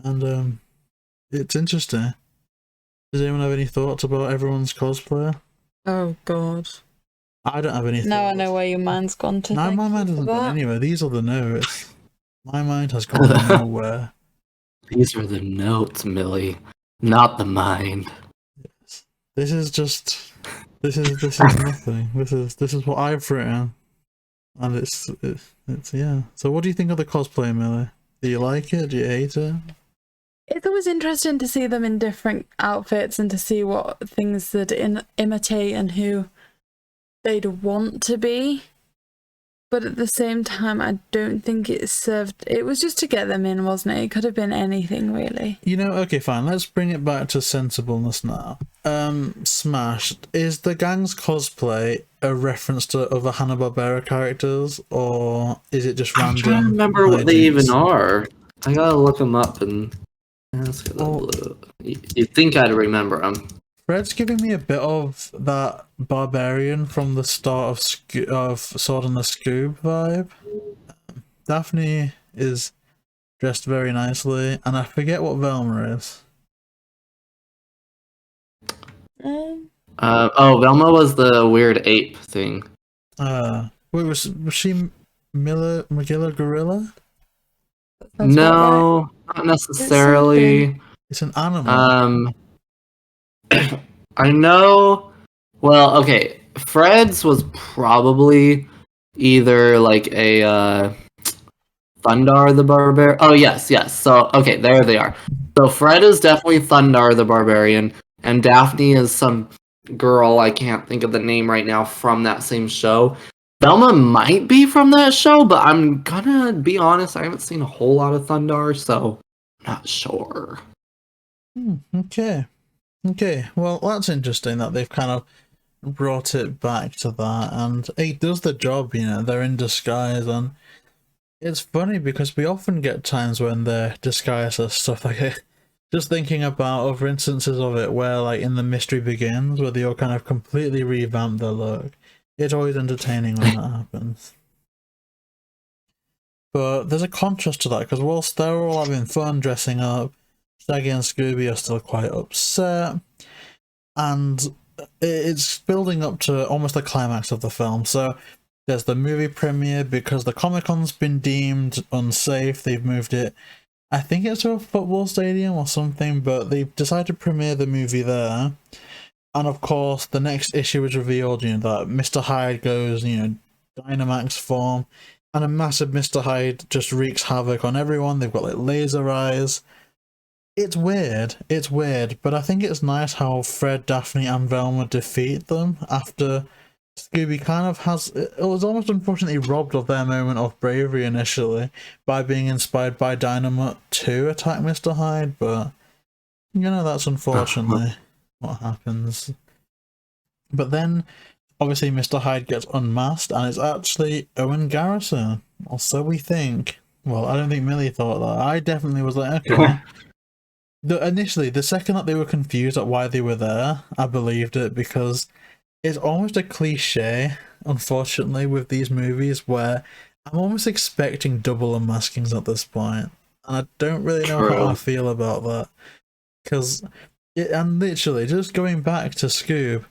and it's interesting. Does anyone have any thoughts about everyone's cosplay? Oh, God. I don't have any thoughts. Now I know where your mind's gone to. No, Thank my you mind for hasn't gone that. anywhere. These are the notes. My mind has gone nowhere. These are the notes, Millie, not the mind. This is just this is nothing. This is what I've written, and it's yeah. So what do you think of the cosplay, Millie? Do you like it? Do you hate it? It's always interesting to see them in different outfits and to see what things they'd imitate and who they'd want to be. But at the same time, I don't think it served. It was just to get them in, wasn't it? It could have been anything, really. You know, okay, fine. Let's bring it back to sensibleness now. Smash, is the gang's cosplay a reference to other Hanna-Barbera characters, or is it just random? I'm trying to remember what they even are. I gotta look them up and. You'd think I'd remember them. Fred's giving me a bit of that barbarian from the start of Sword and the Scoob vibe. Daphne is dressed very nicely, and I forget what Velma is. Velma was the weird ape thing. Wait, was she Magilla Gorilla? No, not necessarily. It's an animal. I know. Well, okay. Fred's was probably either like a Thundar the Barbarian. Oh yes. So okay, there they are. So Fred is definitely Thundar the Barbarian, and Daphne is some girl, I can't think of the name right now, from that same show. Velma might be from that show, but I'm gonna be honest, I haven't seen a whole lot of Thundar, so I'm not sure. Okay, well, that's interesting that they've kind of brought it back to that, and it does the job, you know, they're in disguise, and it's funny because we often get times when they're disguised as stuff like it. Just thinking about other instances of it where, like, in The Mystery Begins, where they all kind of completely revamp their look. It's always entertaining when that happens. But there's a contrast to that, because whilst they're all having fun dressing up, Shaggy and Scooby are still quite upset, and it's building up to almost the climax of the film. So there's the movie premiere, because the Comic-Con's been deemed unsafe, they've moved it, I think it's to a football stadium or something, but they've decided to premiere the movie there. And of course, the next issue is revealed, you know, that Mr. Hyde goes, you know, Dynamax form, and a massive Mr. Hyde just wreaks havoc on everyone. They've got like laser eyes. It's weird, but I think it's nice how Fred, Daphne, and Velma defeat them after Scooby kind of it was almost unfortunately robbed of their moment of bravery initially by being inspired by Dynamite to attack Mr. Hyde, but you know, that's unfortunately what happens. But then obviously Mr. Hyde gets unmasked, and it's actually Owen Garrison, or so we think. Well, I don't think Millie thought that. I definitely was like, okay. Initially, the second that they were confused at why they were there, I believed it, because it's almost a cliche, unfortunately, with these movies, where I'm almost expecting double unmaskings at this point, and I don't really know how I feel about that. Because, and literally, just going back to Scoob,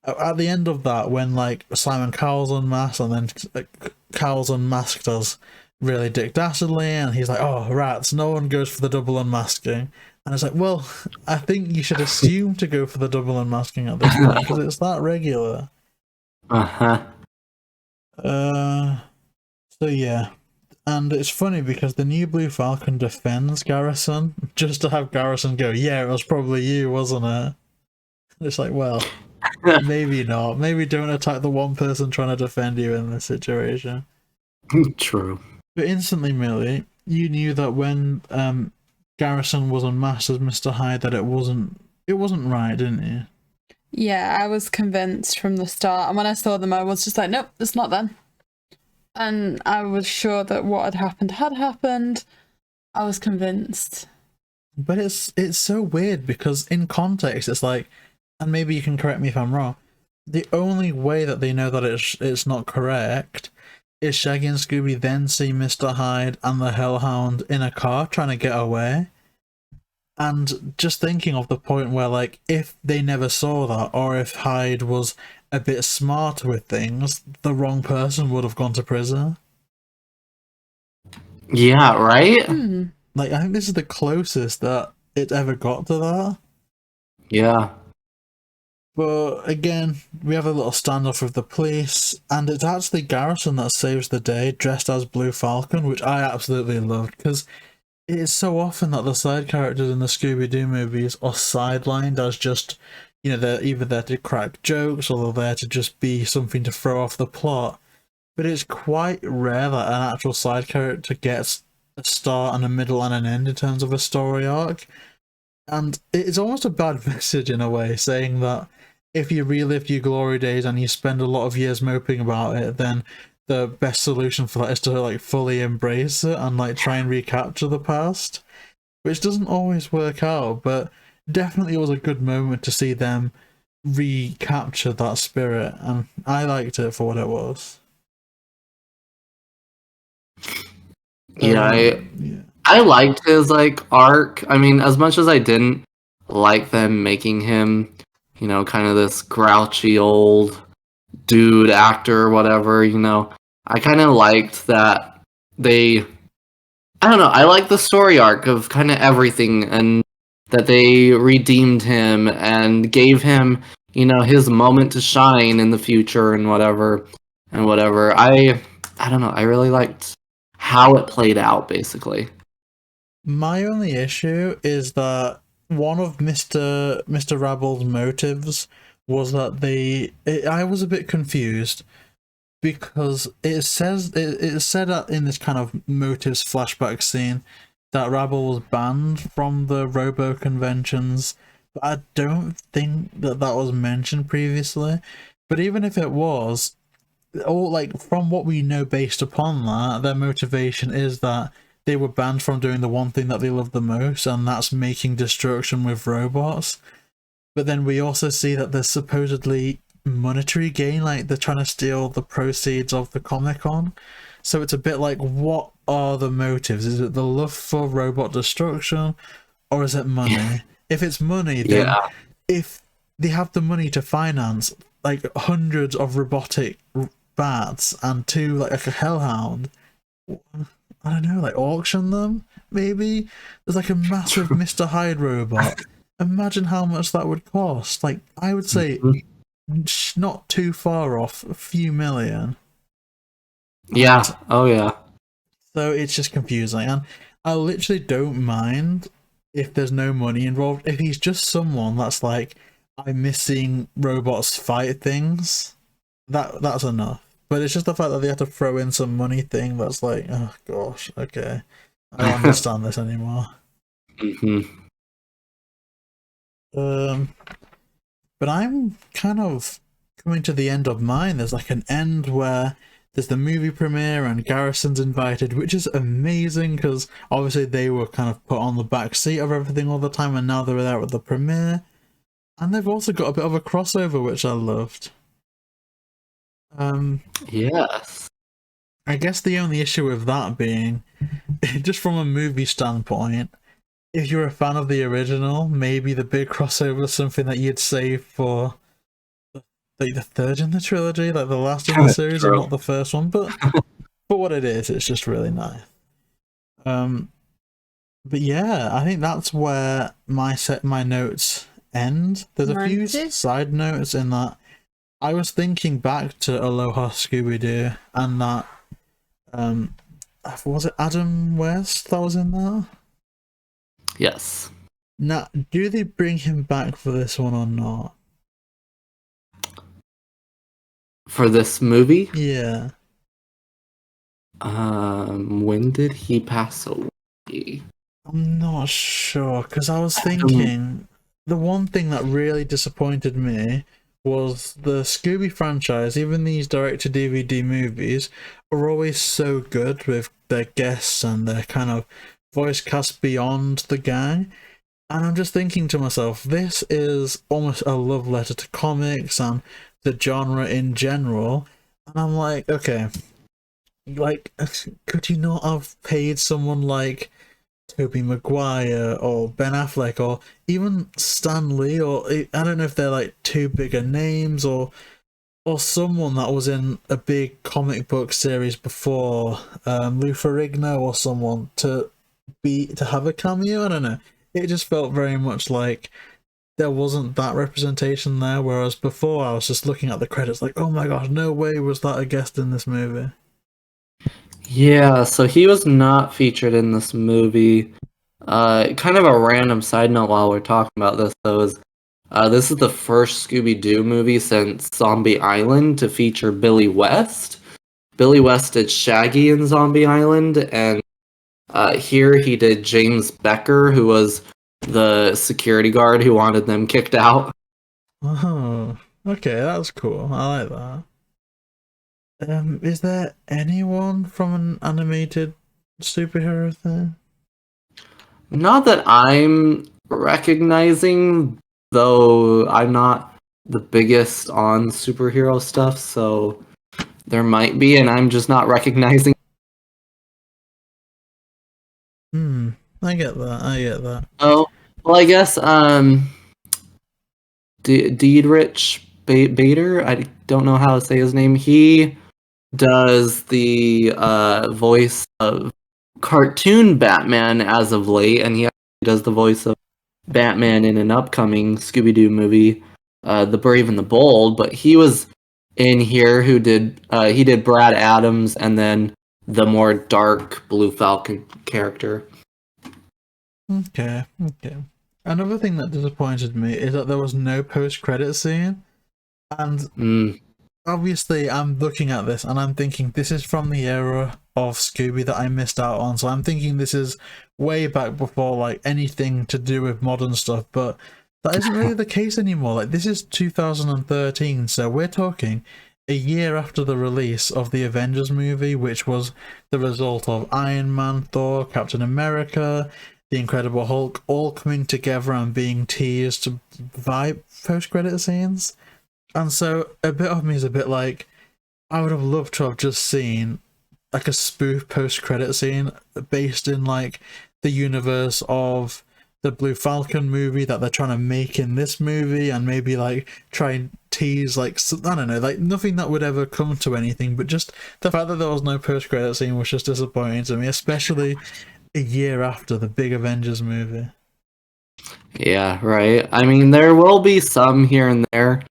at the end of that, when like Simon Cowell's unmasked, and then Cowell's unmasked us really Dick Dastardly, and he's like, "Oh, rats! No one goes for the double unmasking." And it's like, well, I think you should assume to go for the double unmasking at this point, because it's that regular. So yeah. And it's funny because the new Blue Falcon defends Garrison, just to have Garrison go, "Yeah, it was probably you, wasn't it?" It's like, well, maybe not. Maybe don't attack the one person trying to defend you in this situation. True. But instantly, Millie, you knew that when Garrison was unmasked as Mr. Hyde, that it wasn't right, didn't you? Yeah, I was convinced from the start, and when I saw them I was just like, nope, it's not them. And I was sure that what had happened. I was convinced. But it's so weird, because in context it's like, and maybe you can correct me if I'm wrong, the only way that they know that it's not correct is Shaggy and Scooby then see Mr. Hyde and the Hellhound in a car trying to get away. And just thinking of the point where, like, if they never saw that, or if Hyde was a bit smarter with things, the wrong person would have gone to prison. Yeah, right? Like, I think this is the closest that it ever got to that. Yeah. But again, we have a little standoff with the police, and it's actually Garrison that saves the day, dressed as Blue Falcon, which I absolutely loved, because it is so often that the side characters in the Scooby-Doo movies are sidelined as just, they're either there to crack jokes or they're there to just be something to throw off the plot. But it's quite rare that an actual side character gets a start and a middle and an end in terms of a story arc. And it's almost a bad message in a way, saying that if you relive your glory days and you spend a lot of years moping about it, then the best solution for that is to like fully embrace it and like try and recapture the past, which doesn't always work out, but definitely was a good moment to see them recapture that spirit, and I liked it for what it was. Yeah, I liked his like arc. I mean, as much as I didn't like them making him, kind of this grouchy old dude actor or whatever, I kind of liked that I don't know, I like the story arc of kind of everything, and that they redeemed him and gave him, his moment to shine in the future and whatever. I don't know, I really liked how it played out, basically. My only issue is that one of Mr. Rabble's motives was that I was a bit confused, because it said that in this kind of motives flashback scene that Rabble was banned from the Robo conventions, but I don't think that was mentioned previously. But even if it was, or like from what we know based upon that, their motivation is that they were banned from doing the one thing that they love the most, and that's making destruction with robots. But then we also see that there's supposedly monetary gain, like they're trying to steal the proceeds of the Comic-Con. So it's a bit like, what are the motives? Is it the love for robot destruction, or is it money? If it's money, then if they have the money to finance like hundreds of robotic bats and two like a hellhound, I don't know, like auction them maybe. There's like a massive Mr. Hyde robot. Imagine how much that would cost. Like, I would say not too far off, a few million. Yeah. Oh yeah. So it's just confusing, and I literally don't mind if there's no money involved. If he's just someone that's like, I'm missing robots fight things, that's enough. But it's just the fact that they have to throw in some money thing that's like, oh gosh, okay, I don't understand this anymore. But I'm kind of coming to the end of mine. There's like an end where there's the movie premiere and Garrison's invited, which is amazing because obviously they were kind of put on the back seat of everything all the time, and now they're there at the premiere. And they've also got a bit of a crossover, which I loved. Yes. I guess the only issue with that being, just from a movie standpoint, if you're a fan of the original, maybe the big crossover is something that you'd save for like the third in the trilogy, like the last in the series, and not the first one. But for what it is, it's just really nice. But yeah, I think that's where my notes end. There's a few side notes in that. I was thinking back to Aloha Scooby-Doo, and that was it Adam West that was in there? Yes. Now, do they bring him back for this one or not? For this movie? Yeah. When did he pass away? I'm not sure, because I was thinking the one thing that really disappointed me was the Scooby franchise. Even these direct-to-DVD movies are always so good with their guests and their kind of voice cast beyond the gang. And I'm just thinking to myself, this is almost a love letter to comics and the genre in general. And I'm like, okay, like, could you not have paid someone like Tobey Maguire or Ben Affleck or even Stan Lee, or I don't know if they're like too bigger names, or someone that was in a big comic book series before, Lou Ferrigno or someone to have a cameo? I don't know. It just felt very much like there wasn't that representation there, whereas before I was just looking at the credits like, oh my gosh, no way was that a guest in this movie. Yeah, so he was not featured in this movie. Kind of a random side note while we're talking about this, though, is this is the first Scooby-Doo movie since Zombie Island to feature Billy West. Billy West did Shaggy in Zombie Island, and here he did James Becker, who was the security guard who wanted them kicked out. Oh, okay, that's cool. I like that. Is there anyone from an animated superhero thing? Not that I'm recognizing, though I'm not the biggest on superhero stuff, so there might be, and I'm just not recognizing. I get that. Oh, well, I guess Diedrich Bader, I don't know how to say his name. He does the voice of cartoon Batman as of late, and he actually does the voice of Batman in an upcoming Scooby-Doo movie, The Brave and the Bold. But he was in here he did Brad Adams and then the more dark Blue Falcon character. Okay. Another thing that disappointed me is that there was no post-credit scene, and obviously I'm looking at this and I'm thinking this is from the era of Scooby that I missed out on, so I'm thinking this is way back before like anything to do with modern stuff, but that isn't really the case anymore. Like, this is 2013, so we're talking a year after the release of the Avengers movie, which was the result of Iron Man, Thor, Captain America, the Incredible Hulk all coming together and being teased to provide post-credit scenes. And so a bit of me is a bit like, I would have loved to have just seen like a spoof post-credit scene based in like the universe of the Blue Falcon movie that they're trying to make in this movie, and maybe like try and tease like, I don't know, like nothing that would ever come to anything, but just the fact that there was no post-credit scene was just disappointing to me, especially a year after the big Avengers movie. Yeah, right. I mean, there will be some here and there,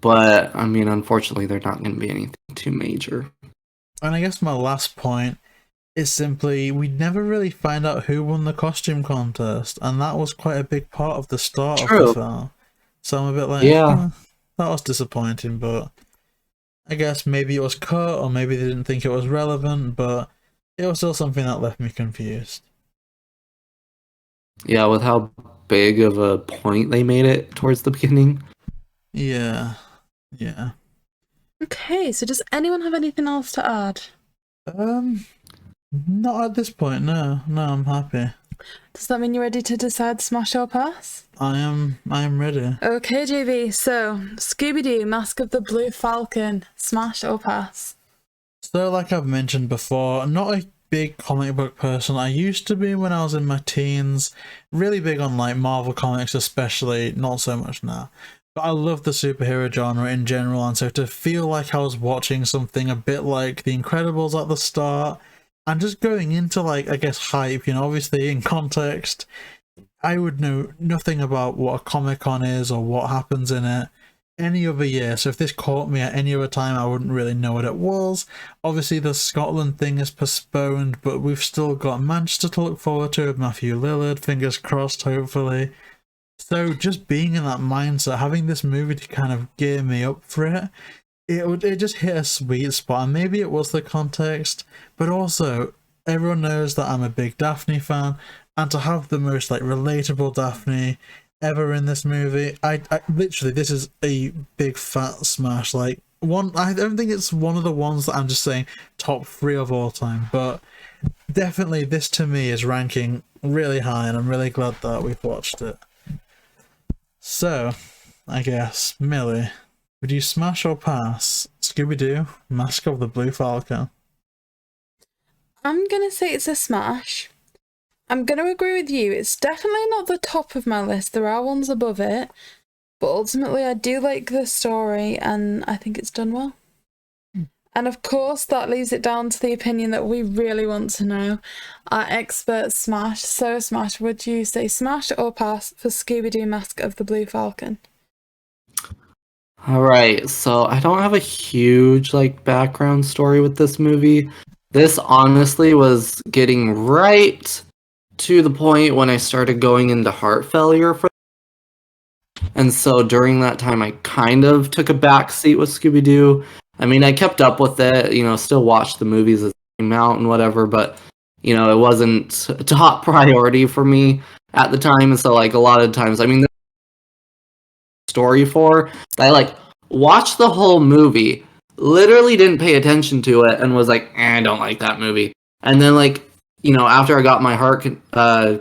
but I mean, unfortunately, they're not going to be anything too major. And I guess my last point is simply, we never really find out who won the costume contest, and that was quite a big part of the start of the film. So I'm a bit like, that was disappointing, but I guess maybe it was cut, or maybe they didn't think it was relevant, but it was still something that left me confused. Yeah, with how big of a point they made it towards the beginning. Yeah. Okay, so does anyone have anything else to add? Not at this point, no. No, I'm happy. Does that mean you're ready to decide smash or pass? I am ready. Okay, JayBee, so Scooby-Doo, Mask of the Blue Falcon, smash or pass? So, like I've mentioned before, I'm not a big comic book person. I used to be when I was in my teens, really big on like Marvel comics especially, not so much now. But I love the superhero genre in general, and so to feel like I was watching something a bit like The Incredibles at the start, and just going into like, I guess, hype, you know, obviously in context, I would know nothing about what a Comic-Con is or what happens in it any other year. So if this caught me at any other time, I wouldn't really know what it was. Obviously the Scotland thing is postponed, but we've still got Manchester to look forward to with Matthew Lillard, fingers crossed, hopefully. So just being in that mindset, having this movie to kind of gear me up for it, it just hit a sweet spot. And maybe it was the context, but also everyone knows that I'm a big Daphne fan, and to have the most like relatable Daphne ever in this movie, I literally, this is a big fat smash. Like, I don't think it's one of the ones that I'm just saying top 3 of all time, but definitely this to me is ranking really high, and I'm really glad that we've watched it. So I guess, Millie, would you smash or pass Scooby-Doo, Mask of the Blue Falcon? I'm gonna say it's a smash. I'm going to agree with you. It's definitely not the top of my list. There are ones above it. But ultimately, I do like the story, and I think it's done well. And of course, that leaves it down to the opinion that we really want to know. Our expert Smash. So, Smash, would you say smash or pass for Scooby-Doo Mask of the Blue Falcon? All right, so I don't have a huge background story with this movie. This honestly was getting right to the point when I started going into heart failure and so during that time I kind of took a back seat with Scooby-Doo. I mean, I kept up with it, still watched the movies as they came out and whatever, but it wasn't a top priority for me at the time. And so a lot of times, I mean, story for I watched the whole movie, literally didn't pay attention to it, and was I don't like that movie. And then after I got my heart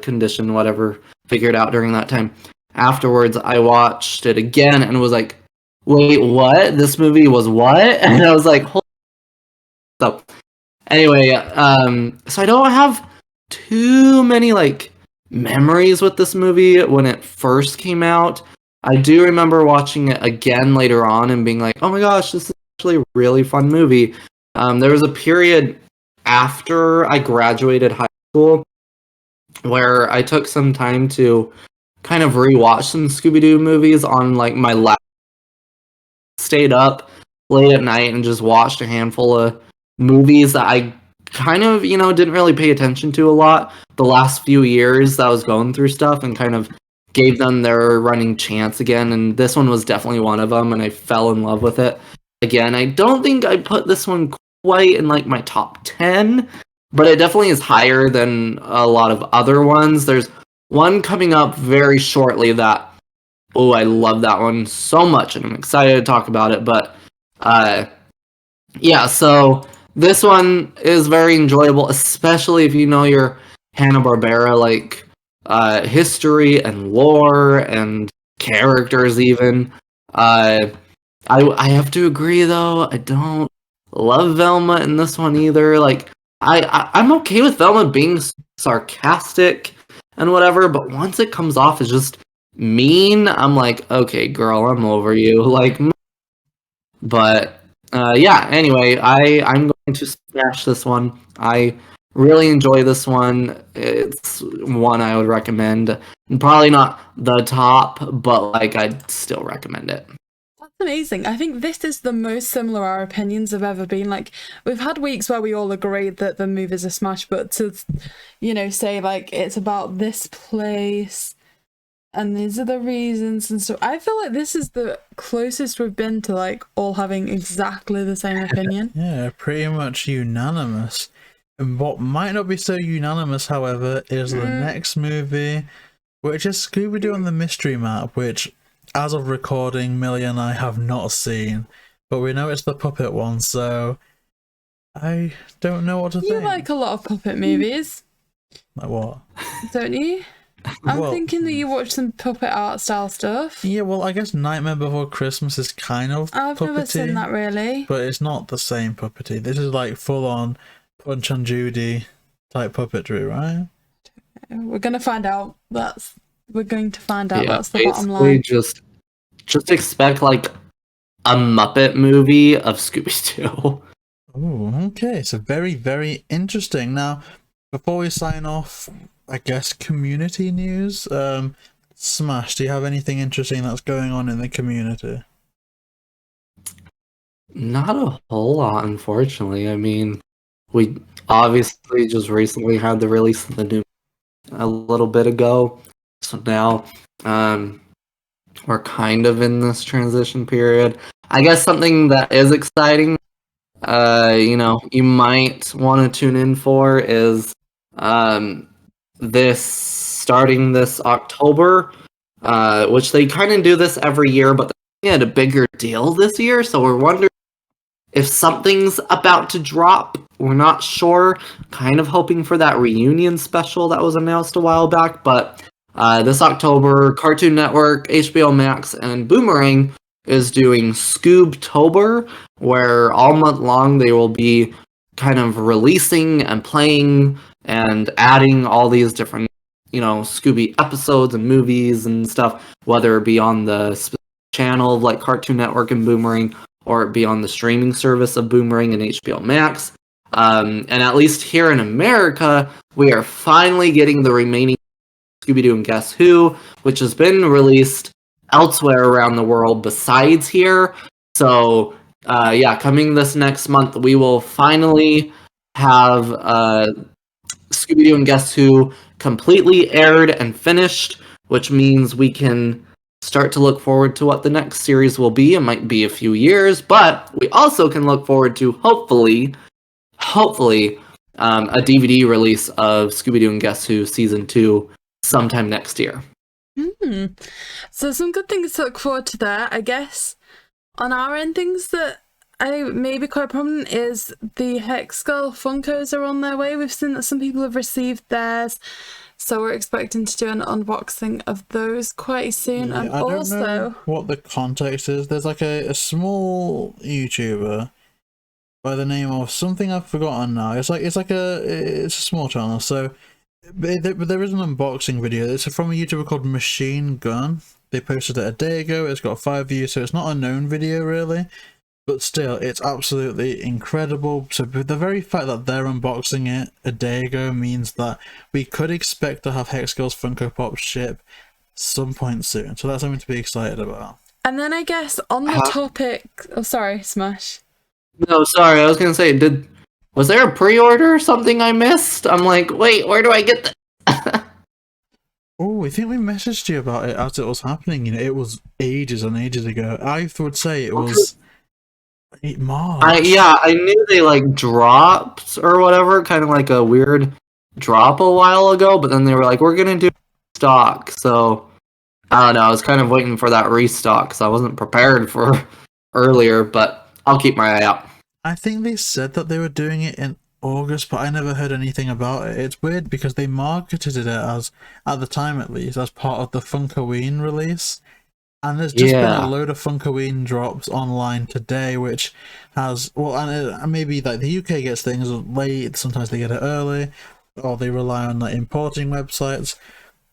condition, whatever, figured out during that time, afterwards I watched it again and was wait, what? This movie was what? And I was hold up. Anyway, so I don't have too many memories with this movie when it first came out. I do remember watching it again later on and being oh my gosh, this is actually a really fun movie. There was a period after I graduated high school where I took some time to kind of rewatch some Scooby-Doo movies on my laptop. Stayed up late at night and just watched a handful of movies that I kind of, didn't really pay attention to a lot the last few years that I was going through stuff, and kind of gave them their running chance again. And this one was definitely one of them, and I fell in love with it again. I don't think I put this one quite in my top 10, but it definitely is higher than a lot of other ones. There's one coming up very shortly that, oh, I love that one so much, and I'm excited to talk about it. But yeah, so this one is very enjoyable, especially if you know your Hanna-Barbera history and lore and characters even. I have to agree though, I don't love Velma in this one either. I'm okay with Velma being sarcastic and whatever, but once it comes off as just mean, I'm okay, girl, I'm over you. But yeah, anyway, I'm going to smash this one. I really enjoy this one. It's one I would recommend. Probably not the top, but I'd still recommend it. That's amazing. I think this is the most similar our opinions have ever been. We've had weeks where we all agreed that the movie's a smash, but to, say it's about this place and these are the reasons and stuff. I feel this is the closest we've been to all having exactly the same opinion. Yeah, pretty much unanimous. And what might not be so unanimous, however, is the next movie, which is Scooby-Doo and the Mystery Map, which, as of recording, Millie and I have not seen. But we know it's the puppet one, so I don't know what to think. You like a lot of puppet movies. Like what? Don't you? I'm thinking that you watch some puppet art style stuff. Yeah, well, I guess Nightmare Before Christmas is kind of I've never seen that really. But it's not the same puppety. This is full-on Punch and Judy type puppetry, right? We're going to find out. We're going to find out. Yeah, that's the bottom line. Just expect a Muppet movie of Scooby-Doo. Oh, okay. So very, very interesting. Now, before we sign off, I guess community news. Smash, do you have anything interesting that's going on in the community? Not a whole lot, unfortunately. I mean, we obviously just recently had the release of the new a little bit ago. So now we're kind of in this transition period. I guess something that is exciting, you might want to tune in for is this starting this October, which they kind of do this every year, but they had a bigger deal this year, so we're wondering if something's about to drop. We're not sure, kind of hoping for that reunion special that was announced a while back, but this October, Cartoon Network, HBO Max, and Boomerang is doing Scoob-tober, where all month long they will be kind of releasing and playing and adding all these different, Scooby episodes and movies and stuff, whether it be on the channel of Cartoon Network and Boomerang, or it be on the streaming service of Boomerang and HBO Max. And at least here in America, we are finally getting the remaining Scooby-Doo and Guess Who, which has been released elsewhere around the world besides here. So, coming this next month, we will finally have Scooby-Doo and Guess Who completely aired and finished, which means we can start to look forward to what the next series will be. It might be a few years, but we also can look forward to hopefully a DVD release of Scooby-Doo and Guess Who Season 2 sometime next year. So some good things to look forward to there. I guess on our end, things that I may be quite prominent is the Hex Girl Funkos are on their way. We've seen that some people have received theirs, so we're expecting to do an unboxing of those quite soon. Yeah, And I don't also know what the context is. There's like a small YouTuber by the name of something I've forgotten now. It's a small channel. So, but there is an unboxing video. It's from a YouTuber called Machine Gun. They posted it a day ago. It's got 5 views, so it's not a known video really. But still, it's absolutely incredible. So the very fact that they're unboxing it a day ago means that we could expect to have Hex Girls Funko Pop ship some point soon. So that's something to be excited about. And then I guess on the topic... Oh, sorry, Smash. No, sorry, I was gonna say, was there a pre-order or something I missed? I'm like, wait, where do I get that? Oh, I think we messaged you about it as it was happening. You know, it was ages and ages ago. I would say it was... March. I knew they like dropped or whatever, kind of like a weird drop a while ago, but then they were like, we're gonna do stock. So I don't know, I was kind of waiting for that restock because I wasn't prepared for earlier, but I'll keep my eye out. I think they said that they were doing it in August, but I never heard anything about it. It's weird because they marketed it as, at the time at least, as part of the Funkoween release. And there's just been a load of Funkoween drops online today, which has, well, and maybe like the UK gets things late, sometimes they get it early, or they rely on like importing websites.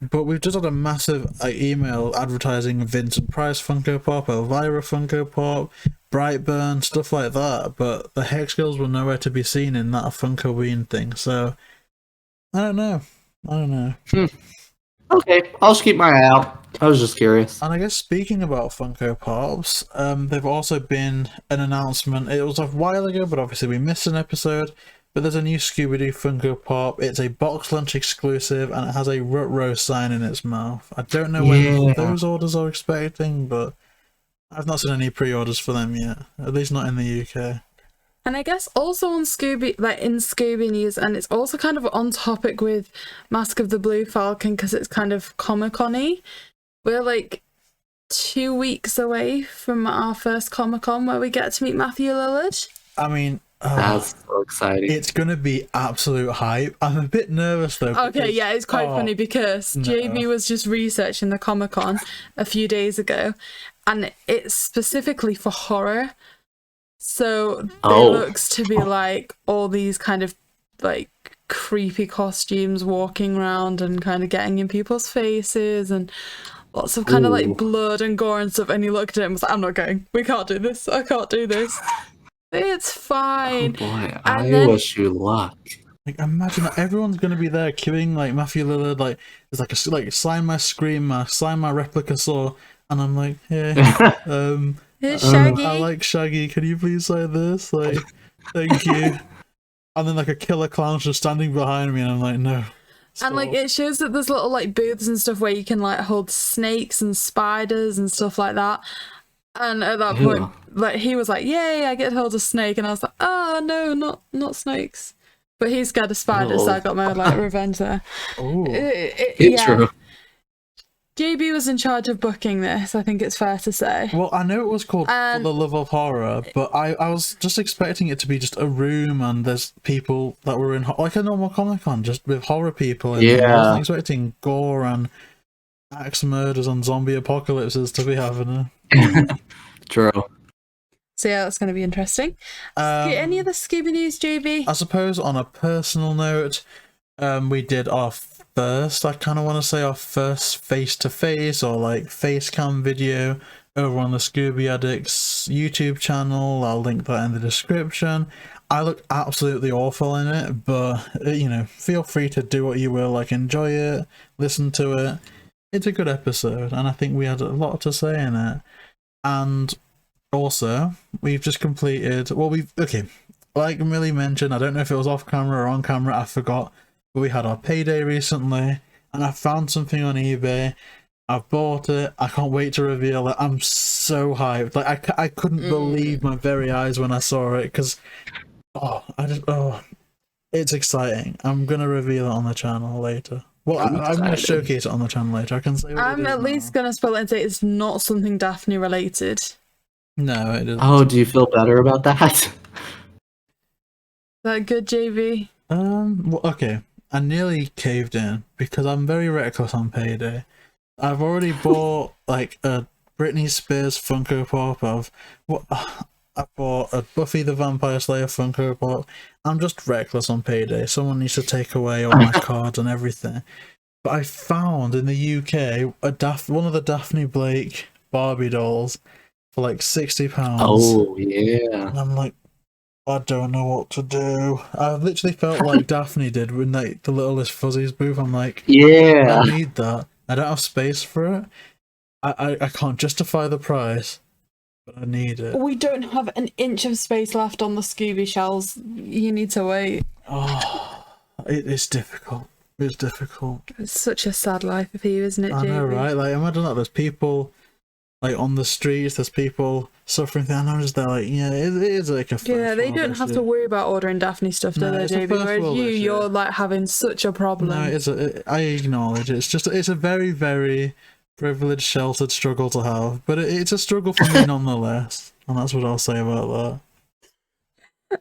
But we've just had a massive email advertising Vincent Price Funko Pop, Elvira Funko Pop, Brightburn, stuff like that. But the Hex Girls were nowhere to be seen in that Funkoween thing, so I don't know. Okay, I'll just keep my eye out. I was just curious. And I guess speaking about Funko Pops, they've also been an announcement. It was a while ago, but obviously we missed an episode. But there's a new Scooby-Doo Funko Pop. It's a box lunch exclusive, and it has a Rut-Row sign in its mouth. I don't know when those orders are expecting, but I've not seen any pre-orders for them yet. At least not in the UK. And I guess also on Scooby, like in Scooby news, and it's also kind of on topic with Mask of the Blue Falcon because it's kind of Comic-Con-y. We're like 2 weeks away from our first Comic-Con where we get to meet Matthew Lillard. I mean, that's so exciting. It's going to be absolute hype. I'm a bit nervous though. Okay, yeah, it's quite funny because JayBee was just researching the Comic-Con a few days ago, and it's specifically for horror. So it looks to be like all these kind of like creepy costumes walking around and kind of getting in people's faces and lots of kind of like blood and gore and stuff. And he looked at it and was like, I'm not going. We can't do this. I can't do this. It's fine. Oh boy, I wish you luck. Like, imagine that everyone's going to be there queuing like Matthew Lillard, like, it's like sign my Scream mask, sign my replica saw. And I'm like, hey, Here's Shaggy. I like Shaggy. Can you please say this? Like, thank you. And then like a killer clown's just standing behind me, and I'm like, no. Stop. And like it shows that there's little like booths and stuff where you can like hold snakes and spiders and stuff like that. And at that point, like he was like, "Yay, I get to hold a snake," and I was like, "Oh no, not snakes." But he's scared of spiders, so I got my like revenge there. Oh, it's true. JayBee was in charge of booking this, I think it's fair to say. Well, I know it was called For the Love of Horror, but I was just expecting it to be just a room and there's people that were in, like a normal Comic-Con, just with horror people. And I wasn't expecting gore and axe murders and zombie apocalypses to be happening. True. So yeah, that's going to be interesting. Any other Scooby news, JayBee? I suppose on a personal note, we did our first, I kind of want to say our first face-to-face or like face cam video over on the Scooby Addicts YouTube channel. I'll link that in the description. I look absolutely awful in it, but you know, feel free to do what you will, like enjoy it, listen to it. It's a good episode, and I think we had a lot to say in it. And also, we've just completed, okay, like Milly mentioned, I don't know if it was off camera or on camera, I forgot, but we had our payday recently, and I found something on eBay. I've bought it. I can't wait to reveal it. I'm so hyped. Like I couldn't believe my very eyes when I saw it, because it's exciting. I'm gonna reveal it on the channel later. Well, I'm gonna showcase it on the channel later. I can say. I'm at least gonna spoil it and say it's not something Daphne related. No, it isn't. Oh, do you feel better about that? Is that good, JayBee? Well, okay. I nearly caved in because I'm very reckless on payday. I've already bought like a Britney Spears Funko Pop of what. I bought a Buffy the Vampire Slayer Funko Pop. I'm just reckless on payday. Someone needs to take away all my cards and everything. But I found in the UK one of the Daphne Blake Barbie dolls for like £60. Oh yeah. And I'm like, I don't know what to do. I literally felt like Daphne did when like the Littlest Fuzzies booth. I'm like, Yeah. I need that. I don't have space for it. I can't justify the price, but I need it. We don't have an inch of space left on the Scooby shelves. You need to wait. Oh, it's difficult. It's difficult. It's such a sad life for you, isn't it, JayBee? I know, right? Like, imagine that there's people like on the streets, there's people suffering, and I'm just there like, yeah, it is like a yeah, they don't have to worry about ordering Daphne stuff, do they, JayBee? Whereas you're like having such a problem. No, I acknowledge it. It's a very, very privileged, sheltered struggle to have, but it's a struggle for me nonetheless, and that's what I'll say about that.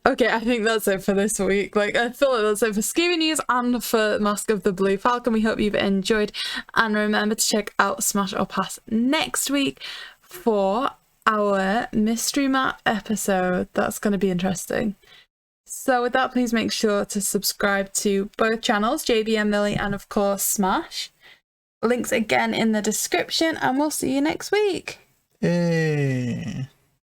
Okay, I think that's it for this week. Like, I feel like that's it for Scooby News and for Mask of the Blue Falcon. We hope you've enjoyed, and remember to check out Smash or Pass next week for our mystery map episode. That's going to be interesting. So with that, please make sure to subscribe to both channels, JayBee and Milly, and of course Smash. Links again in the description, and we'll see you next week. Hey.